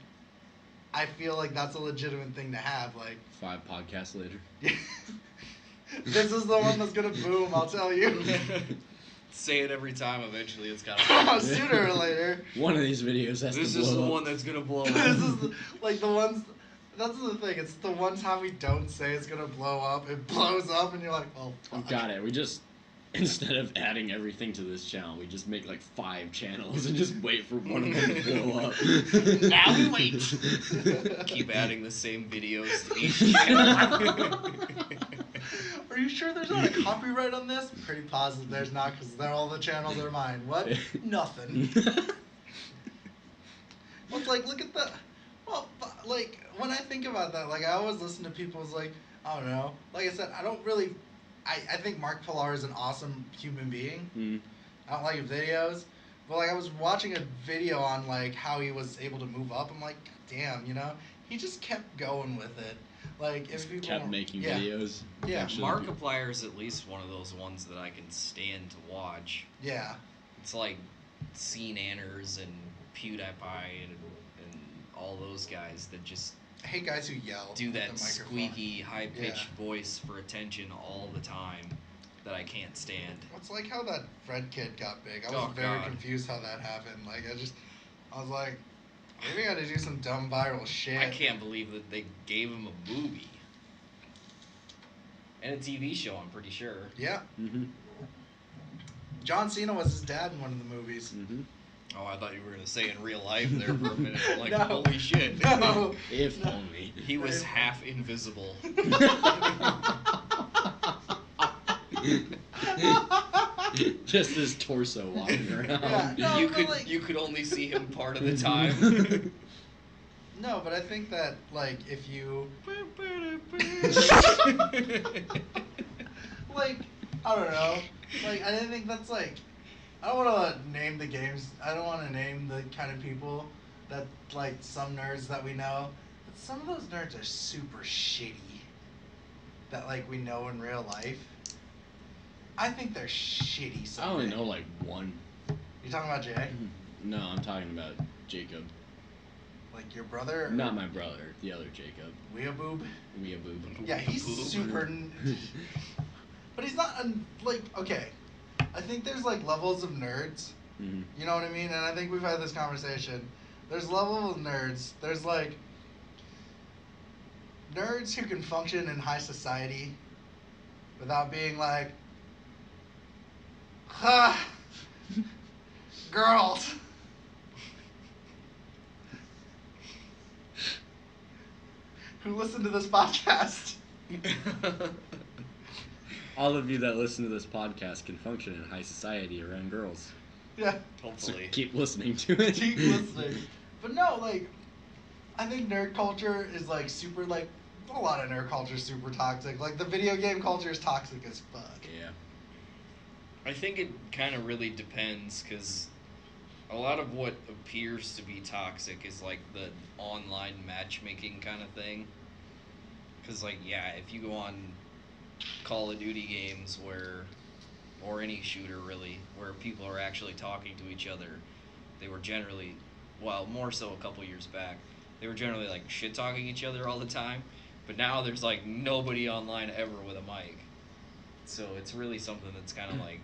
I feel like that's a legitimate thing to have. Like, 5 podcasts later. This is the one that's gonna boom, I'll tell you. Say it every time. Eventually, it's gotta. Sooner or later. One of these videos has This to blow is the up. one that's gonna blow This up. is like the ones. That's the thing. It's the one time we don't say it's gonna blow up. It blows up, and you're like, oh fuck. Got it. We just, instead of adding everything to this channel, we just make like 5 channels and just wait for one of them to blow up. Now we wait. Keep adding the same videos to each channel. Are you sure there's not a copyright on this? I'm pretty positive there's not, because they're all the channels are mine. What? Nothing. Well, it's like, look at the. Well, like, when I think about that, like, I always listen to people's, like, I don't know. Like I said, I don't really. I think Mark Pillar is an awesome human being. I don't like his videos. But, like, I was watching a video on, like, how he was able to move up. I'm like, God damn, you know? He just kept going with it. Like if Just people kept making yeah. videos. Yeah. Eventually, Markiplier is at least one of those ones that I can stand to watch. Yeah. It's like CNanners and PewDiePie and all those guys that just I hate guys who yell. do at that the microphone. squeaky, high-pitched voice for attention all the time that I can't stand. It's like how that Fred kid got big. I Oh, was very God. confused how that happened. Like I was like, maybe I got to do some dumb viral shit. I can't believe that they gave him a movie. And a TV show, I'm pretty sure. Yeah. Mm-hmm. John Cena was his dad in one of the movies. Mm-hmm. Oh, I thought you were going to say in real life there for a minute. I'm like, No. holy shit. No. If No. only. He was half invisible. Just his torso walking around. Yeah. No, you but could like- you could only see him part of the time. No, but I think that like if you like I don't know, like I didn't think that's like I don't want to name the games. I don't want to name the kind of people that like some nerds that we know. But some of those nerds are super shitty. That like we know in real life. I think they're shitty. I only know like one. You talking about Jay? No, I'm talking about Jacob. Like your brother? Or Not my brother, the other Jacob. Weeaboob? Weeaboo. Yeah, he's Weeaboob. super. But he's not like okay. I think there's like levels of nerds. Mm-hmm. You know what I mean? And I think we've had this conversation. There's levels of nerds. There's like nerds who can function in high society without being like, ha, girls. Who listen to this podcast? All of you that listen to this podcast can function in high society around girls. Yeah. So Hopefully. keep listening to it. Keep listening. But no, like, I think nerd culture is like super, like, a lot of nerd culture is super toxic. Like, the video game culture is toxic as fuck. Yeah. I think it kind of really depends because a lot of what appears to be toxic is like the online matchmaking kind of thing. Because, like, yeah, if you go on Call of Duty games or any shooter really, where people are actually talking to each other, they were generally, well, more so a couple years back, they were generally like shit talking each other all the time. But now there's like nobody online ever with a mic. So it's really something that's kind of like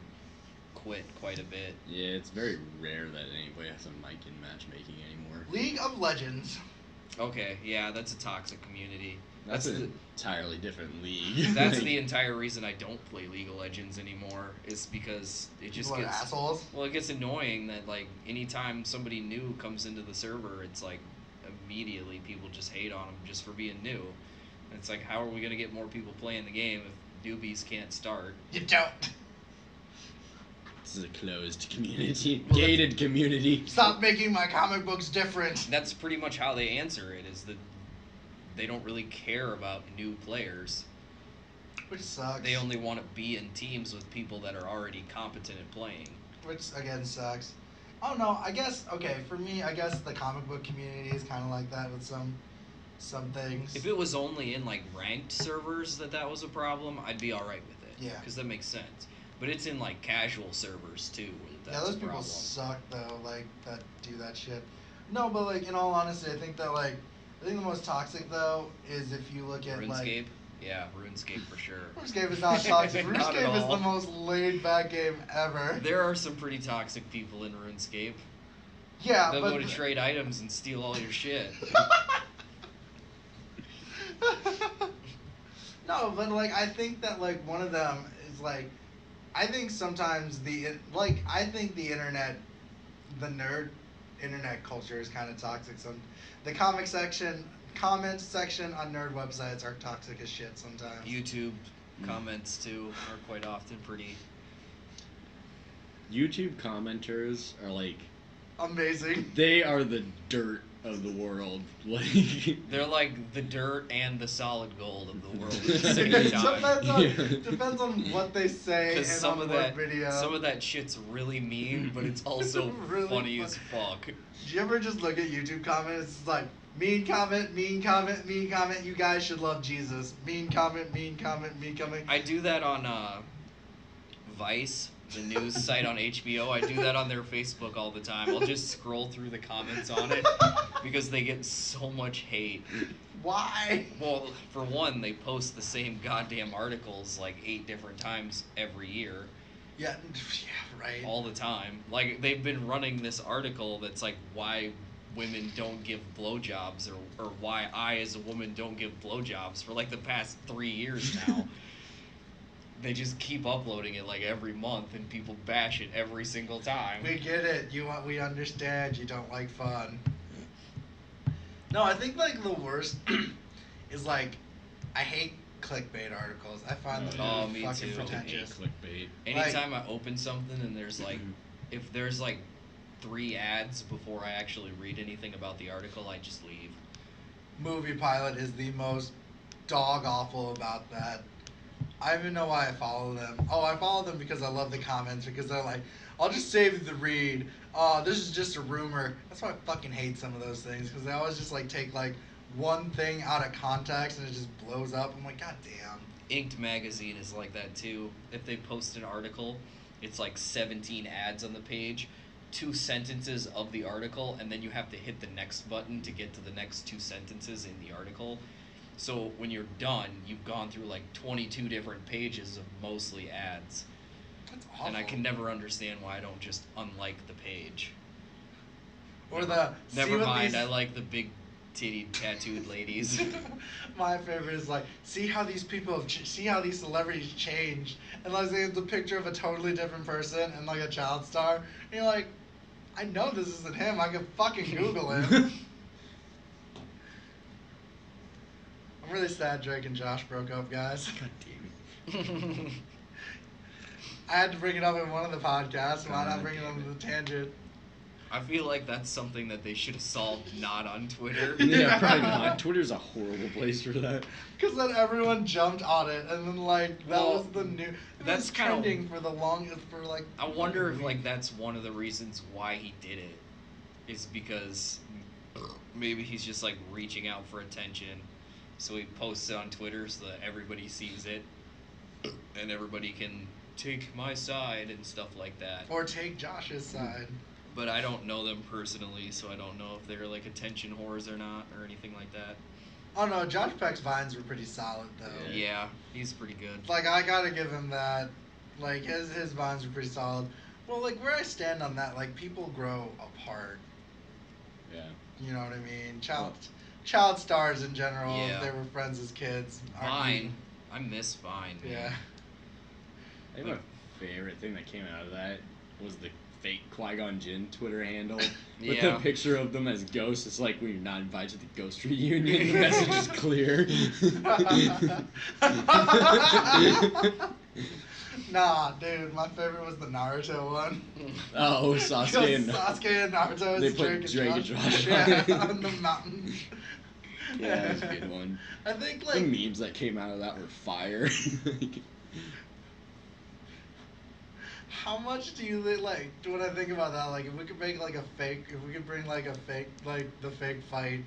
quit quite a bit. Yeah, it's very rare that anybody has a mic in matchmaking anymore. League of Legends. Okay, yeah, that's a toxic community. That's That's an entirely different league. That's Like, the entire reason I don't play League of Legends anymore, is because it just People are gets assholes. well, it gets annoying that like anytime somebody new comes into the server, it's like immediately people just hate on them just for being new. And it's like, how are we gonna get more people playing the game if newbies can't start? You don't. This is a closed community, Well, gated community. Stop making my comic books different. That's pretty much how they answer it, is that they don't really care about new players. Which sucks. They only want to be in teams with people that are already competent at playing. Which, again, sucks. I don't know. I guess, okay, for me, I guess the comic book community is kind of like that with some things. If it was only in like ranked servers that was a problem, I'd be all right with it. Yeah. Because that makes sense. But it's in like casual servers too. Where that's those a people problem. suck, though, like, that do that shit. No, but, like, in all honesty, I think that, like, I think the most toxic, though, is if you look at, RuneScape. like... Yeah, RuneScape for sure. RuneScape is not toxic. Not at RuneScape is all. the most laid-back game ever. There are some pretty toxic people in RuneScape. Yeah, They'll but... go to trade items and steal all your shit. No, but, like, I think that, like, one of them is, like... I think sometimes I think the internet, the nerd internet culture is kind of toxic. The comment section on nerd websites are toxic as shit sometimes. YouTube comments too are quite often pretty. YouTube commenters are like, Amazing. they are the dirt of the world. Like, They're like the dirt and the solid gold of the world at the same time. Depends on what they say and Because some on of what that, video. some of that shit's really mean, but it's also Really funny as fuck. Do you ever just look at YouTube comments? It's like, Mean comment, mean comment, mean comment. You guys should love Jesus. Mean comment, mean comment, mean comment. I do that on Vice, the news site on HBO. I do that on their Facebook all the time. I'll just scroll through the comments on it because they get so much hate. Why? Well, for one, they post the same goddamn articles like 8 different times every year. Yeah, yeah, right. All the time. Like, they've been running this article that's like why women don't give blowjobs or why I as a woman don't give blowjobs for like the past 3 years now. They just keep uploading it like every month and people bash it every single time. We get it. We understand. You don't like fun. No, I think like the worst is like I hate clickbait articles. I find them Oh, really me fucking too. pretentious. Clickbait. Anytime I open something and there's like, if there's like 3 ads before I actually read anything about the article, I just leave. Movie Pilot is the most dog awful about that. I don't even know why I follow them. Oh, I follow them because I love the comments because they're like, I'll just save the read. This is just a rumor. That's why I fucking hate some of those things because they always just like take like one thing out of context and it just blows up. I'm like, god damn. Inked magazine is like that too. If they post an article, it's like 17 ads on the page, 2 sentences of the article, and then you have to hit the next button to get to the next 2 sentences in the article. So when you're done, you've gone through like 22 different pages of mostly ads. That's awful. And I can never understand why I don't just unlike the page. Or the Never mind, I like the big titty tattooed ladies. My favorite is like, see how these people have, see how these celebrities changed, and like it's a picture of a totally different person and like a child star, and you're like, I know this isn't him. I can fucking Google him. I'm really sad Drake and Josh broke up, guys. God damn it. I had to bring it up in one of the podcasts. Why not bring it up in the tangent? I feel like that's something that they should have solved not on Twitter. Yeah, probably not. Twitter's a horrible place for that. Because then everyone jumped on it, and then like that Well, was the new. It that's was kinda- trending for the longest for like. I wonder if like that's one of the reasons why he did it, is because maybe he's just like reaching out for attention, so he posts it on Twitter so that everybody sees it, and everybody can take my side and stuff like that. Or take Josh's side. But I don't know them personally, so I don't know if they're like attention whores or not, or anything like that. Oh no, Josh Peck's vines were pretty solid though. Yeah, he's pretty good. Like I gotta give him that. Like his vines were pretty solid. Well, like where I stand on that, like people grow apart. Yeah. You know what I mean? Child stars in general. Yeah. If they were friends as kids. aren't Vine, I miss Vine. you? Man. Yeah. I think my favorite thing that came out of that was the fake Qui-Gon Jinn Twitter handle with Yeah. the picture of them as ghosts. It's like when you're not invited to the ghost reunion, the message is clear. Nah, dude, my favorite was the Naruto one. Oh, Sasuke and Sasuke and Naruto they is put Drake and Josh on Yeah, it. on the mountain. Yeah, that was a good one. I think The like memes that came out of that were fire. how much do you like when I think about that, like if we could make like if we could bring like a fake, like the fake fight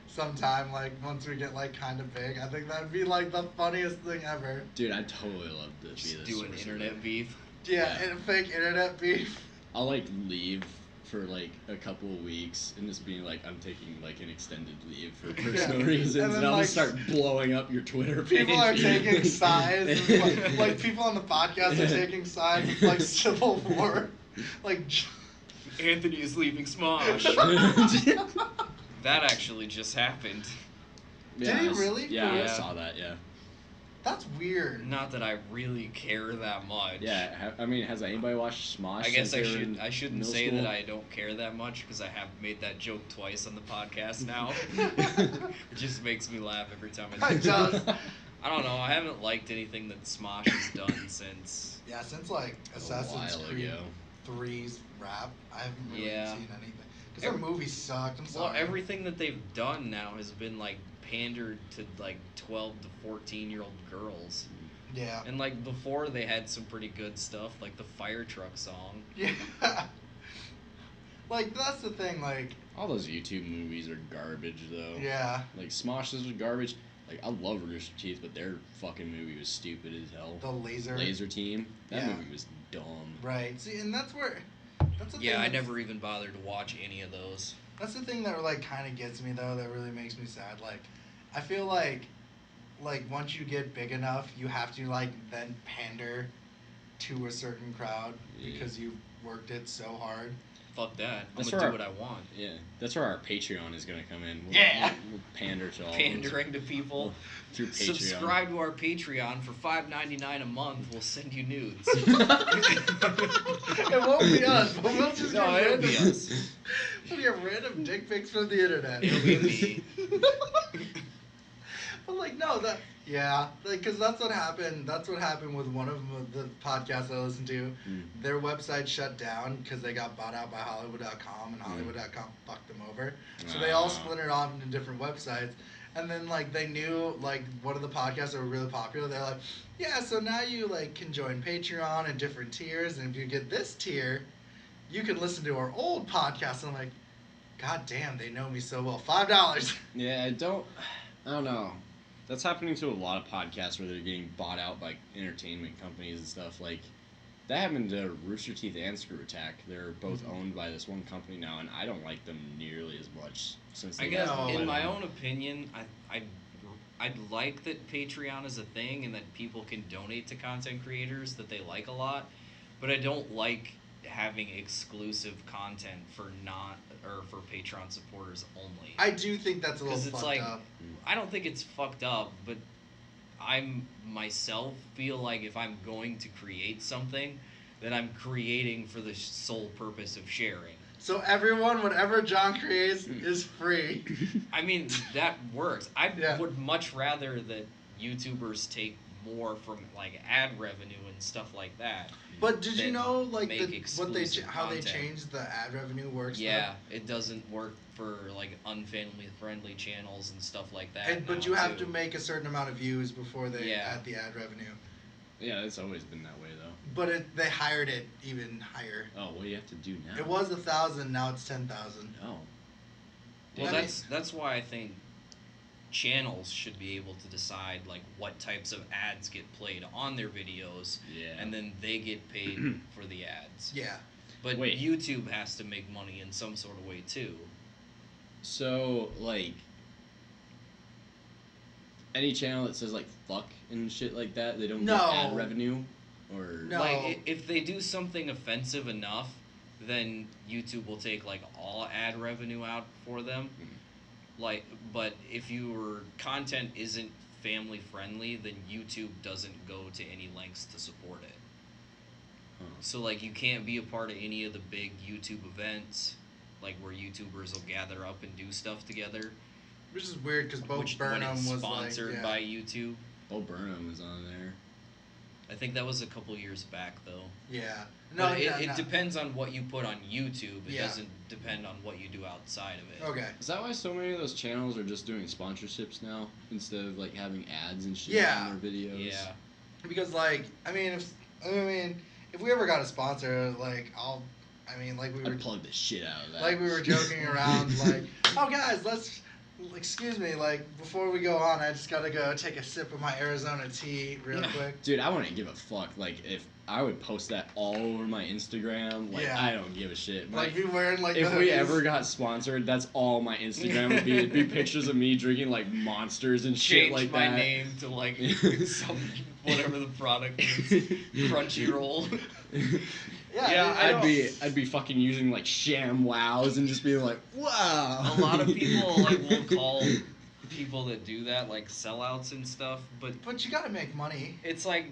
sometime, like once we get like kind of big, I think that'd be like the funniest thing ever. Dude, I'd totally love to be Just this do an source of internet it. beef. Yeah, Yeah. and fake internet beef. I'll like leave for like a couple of weeks and just being like, I'm taking like an extended leave for personal Yeah. reasons, And and, then, I'll like, just start blowing up your Twitter page. People are taking sides. Like people on the podcast are taking sides. It's like Civil War. Like. Anthony is leaving Smosh. That actually just happened. Did he really? Yeah, Yeah. I saw that. Yeah, That's weird. Not that I really care that much. yeah. I mean, has anybody watched Smosh? I guess since I they were in shouldn't middle say school? that I don't care that much because I have made that joke twice on the podcast now. It just makes me laugh every time I It do does. I don't know. I haven't liked anything that Smosh has done since. Yeah, since like Assassin's while Creed ago. 3's rap, I haven't really Yeah. seen anything. Because their movie sucked. I'm Well, sorry. everything that they've done now has been like pandered to like 12 to 14-year-old girls. Yeah. And like before they had some pretty good stuff, like the fire truck song. Yeah. Like that's the thing. Like All those YouTube movies are garbage, though. Yeah. Like, Smoshes was garbage. Like, I love Rooster Teeth, but their fucking movie was stupid as hell. The Laser Team. That Yeah. movie was dumb. Right. See, and that's where. That's the Yeah, thing I that's- never even bothered to watch any of those. That's the thing that like kind of gets me though. That really makes me sad. Like, I feel like once you get big enough, you have to like then pander to a certain crowd Yeah. because you've worked it so hard. Fuck that. That's I'm gonna where do what I want. Yeah, that's where our Patreon is going to come in. Yeah. We'll pander to all Pandering to people. through Patreon. Subscribe to our Patreon for $5.99 a month. We'll send you nudes. It won't be us, but we'll just No, get it'll random, be us. We'll get random dick pics from the internet. It'll be me. But like no, that yeah, like because that's what happened. That's what happened with one of the podcasts I listened to. Mm. Their website shut down because they got bought out by Hollywood.com, and Hollywood.com fucked them over. So they all Ah. splintered off into different websites. And then like they knew like one of the podcasts that were really popular. They're like, yeah, so now you like can join Patreon in different tiers, and if you get this tier, you can listen to our old podcast. And I'm like, God damn, they know me so well. $5. Yeah, I don't know. That's happening to a lot of podcasts where they're getting bought out by entertainment companies and stuff. Like, that happened to Rooster Teeth and Screw Attack. They're both owned by this one company now, and I don't like them nearly as much since I they guess, No. in my own opinion, I'd like that Patreon is a thing and that people can donate to content creators that they like a lot, but I don't like having exclusive content for Patreon supporters only. I do think that's a little Because it's fucked like, up. I don't think it's fucked up, but I'm myself feel like if I'm going to create something, that I'm creating for the sole purpose of sharing. So everyone, whatever John creates is free. I mean, that works. I Yeah. would much rather that YouTubers take more from like ad revenue and stuff like that. But did you Then know like make exclusive how they content. changed the ad revenue works? Yeah, it doesn't work for like unfamily friendly channels and stuff like that. And, but now, you have too. to make a certain amount of views before they Yeah. add the ad revenue. Yeah, it's always been that way, though. But they hired it even higher. Oh, what do you have to do now? It was 1,000, now it's 10,000. Oh. Well, I mean- that's why I think channels should be able to decide like what types of ads get played on their videos, Yeah. and then they get paid for the ads. Yeah. But Wait. YouTube has to make money in some sort of way too. So, like, any channel that says, like, fuck and shit like that, they don't No. get ad revenue? Or... No. Like if they do something offensive enough, then YouTube will take like all ad revenue out for them. Like, but if your content isn't family friendly, then YouTube doesn't go to any lengths to support it. Huh. So like you can't be a part of any of the big YouTube events, like where YouTubers will gather up and do stuff together. Which is weird because Bo Which when Burnham it's was sponsored like, by YouTube. Oh, Burnham is on there. I think that was a couple years back though. Yeah. No, No, it depends on what you put on YouTube. It Yeah. doesn't depend on what you do outside of it. Okay. Is that why so many of those channels are just doing sponsorships now instead of like having ads and shit Yeah. on their videos? Yeah. Because like if we ever got a sponsor, like like we were I'd plug the shit out of that. like we were joking around like, oh guys, excuse me, like before we go on, I just gotta go take a sip of my Arizona tea real quick. Dude, I wouldn't give a fuck. Like, if I would post that all over my Instagram, like, Yeah. I don't give a shit. Like you wearing like if the we hoodies. ever got sponsored, that's all my Instagram would be. It'd be pictures of me drinking, like, Monsters and shit Change like my that. name to like some whatever the product is. Crunchyroll. yeah, I'd be fucking using, like, sham wows and just being like, wow. A lot of people like will call people that do that like sellouts and stuff, but you gotta make money. it's like,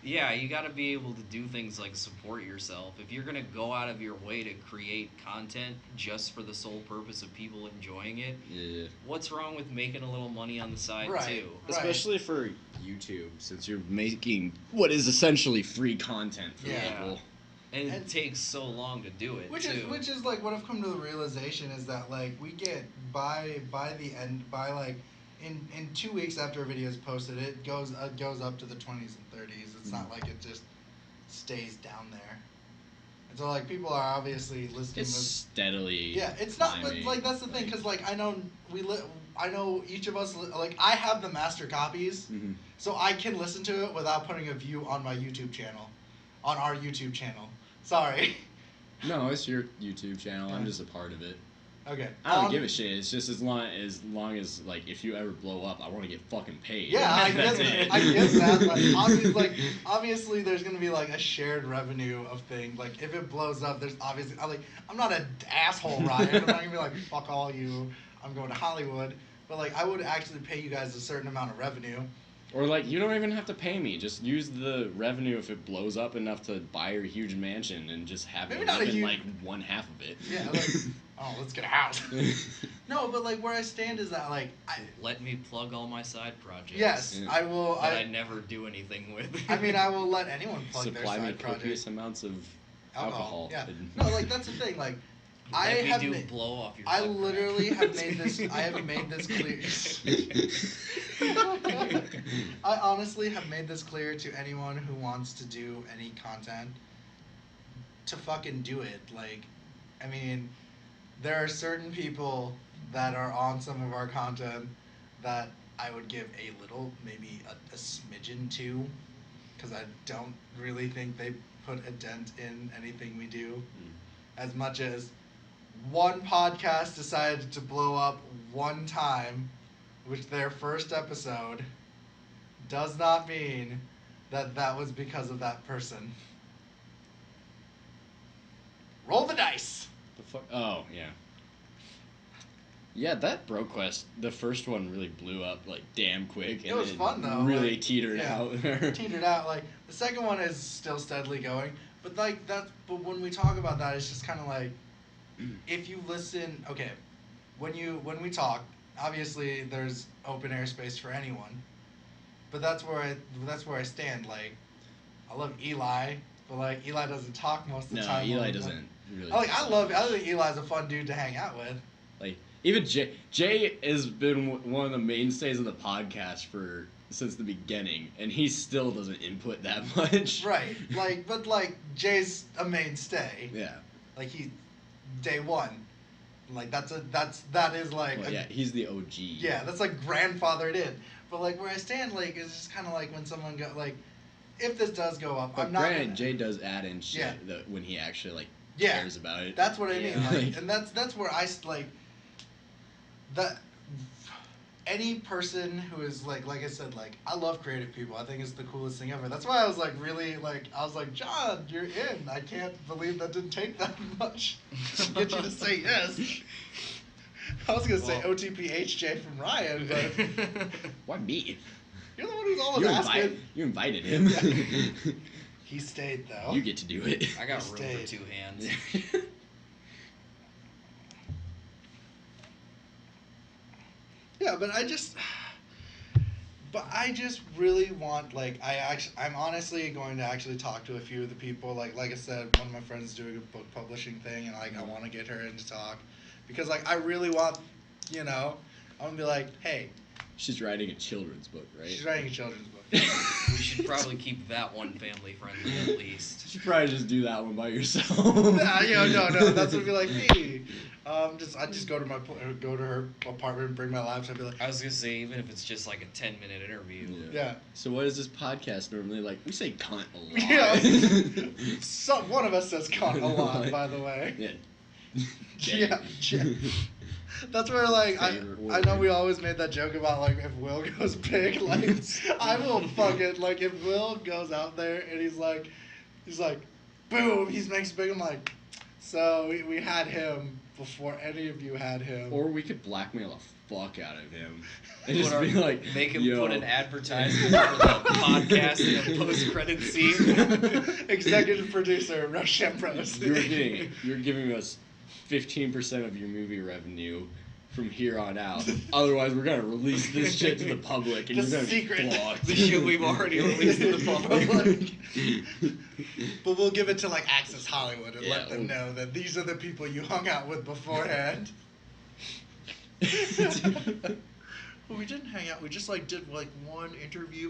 yeah, you got to be able to do things like support yourself. If you're gonna go out of your way to create content just for the sole purpose of people enjoying it, Yeah. what's wrong with making a little money on the side Right. too? Right. Especially for YouTube, since you're making what is essentially free content for Yeah. people. And it And- takes so long to do it Which too. is like what I've come to the realization is that like we get by the end by like in 2 weeks after a video is posted, it goes up to the 20s and 30s. It's not like it just stays down there. So like people are obviously listening. It's steadily. Yeah, it's not. But climbing, like that's the thing, because like I know I know each of us like I have the master copies, Mhm. so I can listen to it without putting a view on my YouTube channel, on our YouTube channel. Sorry. No, it's your YouTube channel. I'm Yeah. just a part of it. Okay. I don't give a shit. It's just as long as like if you ever blow up, I want to get fucking paid. Yeah, I That's guess it. I guess that. Obviously, there's gonna be like a shared revenue of thing. Like if it blows up, there's obviously I'm not an asshole, Ryan. I'm not gonna be like fuck all you. I'm going to Hollywood. But like I would actually pay you guys a certain amount of revenue. Or like you don't even have to pay me. Just use the revenue if it blows up enough to buy your huge mansion and just have Maybe it not a live in huge- like one half of it. Yeah. Like, oh, let's get a house. No, but like where I stand is that like Let me plug all my side projects. yes, Yeah. I will. That I never do anything with. I mean, I will let anyone plug Supply their me side project. copious amounts of alcohol. Yeah. and- No, like that's the thing. Like I Let me have. do blow off your. I butt crack. literally have made this. I have made this clear. I honestly have made this clear to anyone who wants to do any content. To fucking do it. Like, I mean, there are certain people that are on some of our content that I would give a little, maybe a smidgen to, because I don't really think they put a dent in anything we do. As much as one podcast decided to blow up one time, which their first episode, does not mean that that was because of that person. Roll the dice. The fuck? Oh yeah. Yeah, that BroQuest, the first one really blew up like damn quick. It was fun, though, Really like, teetered yeah. out. Teetered out. Like the second one is still steadily going, but like that. But when we talk about that, it's just kind of like, if you listen, okay, when we talk, obviously there's open air space for anyone, but that's where I stand. Like, I love Eli, but like Eli doesn't talk most of the No, time. Eli doesn't really. I think Eli's a fun dude to hang out with. Like even Jay has been one of the mainstays of the podcast since the beginning, and he still doesn't input that much. Right. Like, but like Jay's a mainstay. Yeah. Like he, day one. Like that is like. Well, yeah, he's the OG. Yeah, that's like grandfathered in. But like where I stand, like it's just kind of like when someone go like, if this does go up, But I'm not. granted, Gonna, Jay does add in shit Yeah. when he actually like Yeah, cares about it. That's what I mean. Yeah. Like, and that's where I like. That any person who is like I said, like I love creative people. I think it's the coolest thing ever. That's why I was like really like I was like, John, you're in. I can't believe that didn't take that much to get you to say yes. I was gonna say OTPHJ from Ryan, but Why me? you're the one who's always asking. You invited him. He stayed though. You get to do it. I got room Stayed. for two hands. Yeah, but I just really want like I'm honestly going to actually talk to a few of the people like I said, one of my friends is doing a book publishing thing, and like I want to get her in to talk because like I really want, I want to be like, hey, She's writing a children's book, right? she's writing a children's book. We should probably keep that one family friendly at least. You should probably just do that one by yourself. No, that's what it'd be like me. I just go to her apartment and bring my laptop and be like, I was gonna say, even if it's just like a 10-minute interview. yeah. So what is this podcast normally like? We say cunt a lot. Yeah. One of us says cunt a lot, by the way. Yeah. Yeah. That's where like Favorite I know word. we always made that joke about like if Will goes big, like I will fucking like if Will goes out there and he's like boom, he makes big. I'm like, so we had him before any of you had him. Or we could blackmail the fuck out of him. And Put just our- be like, Make him yo. put an advertisement for the podcast in a post-credit scene. Executive producer Roshan Bros. You're giving us 15% of your movie revenue from here on out. Otherwise, we're gonna release this shit to the public, and Just you're gonna secret. be blocked. The shit we've already released to the public. But we'll give it to like Access Hollywood and Yeah, let them know that these are the people you hung out with beforehand. Well, we didn't hang out. We just like did like one interview.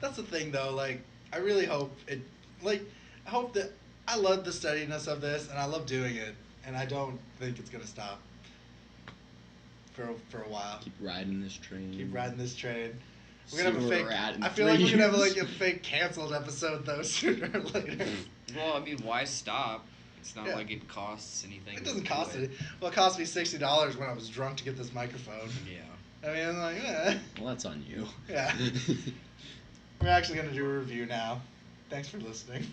That's the thing, though. Like, I really hope it. Like, I hope that I love the steadiness of this, and I love doing it, and I don't think it's gonna stop for a while. Keep riding this train. Keep riding this train. We're See gonna have a where fake. we're at in I feel 3 like we're gonna have years. like a fake canceled episode though sooner or later. Well, I mean, why stop? It's not Yeah. like it costs anything. It doesn't to cost do it. Well, it cost me $60 when I was drunk to get this microphone. Yeah. I mean, I'm like, eh. Well, that's on you. Yeah. We're actually gonna do a review now. Thanks for listening.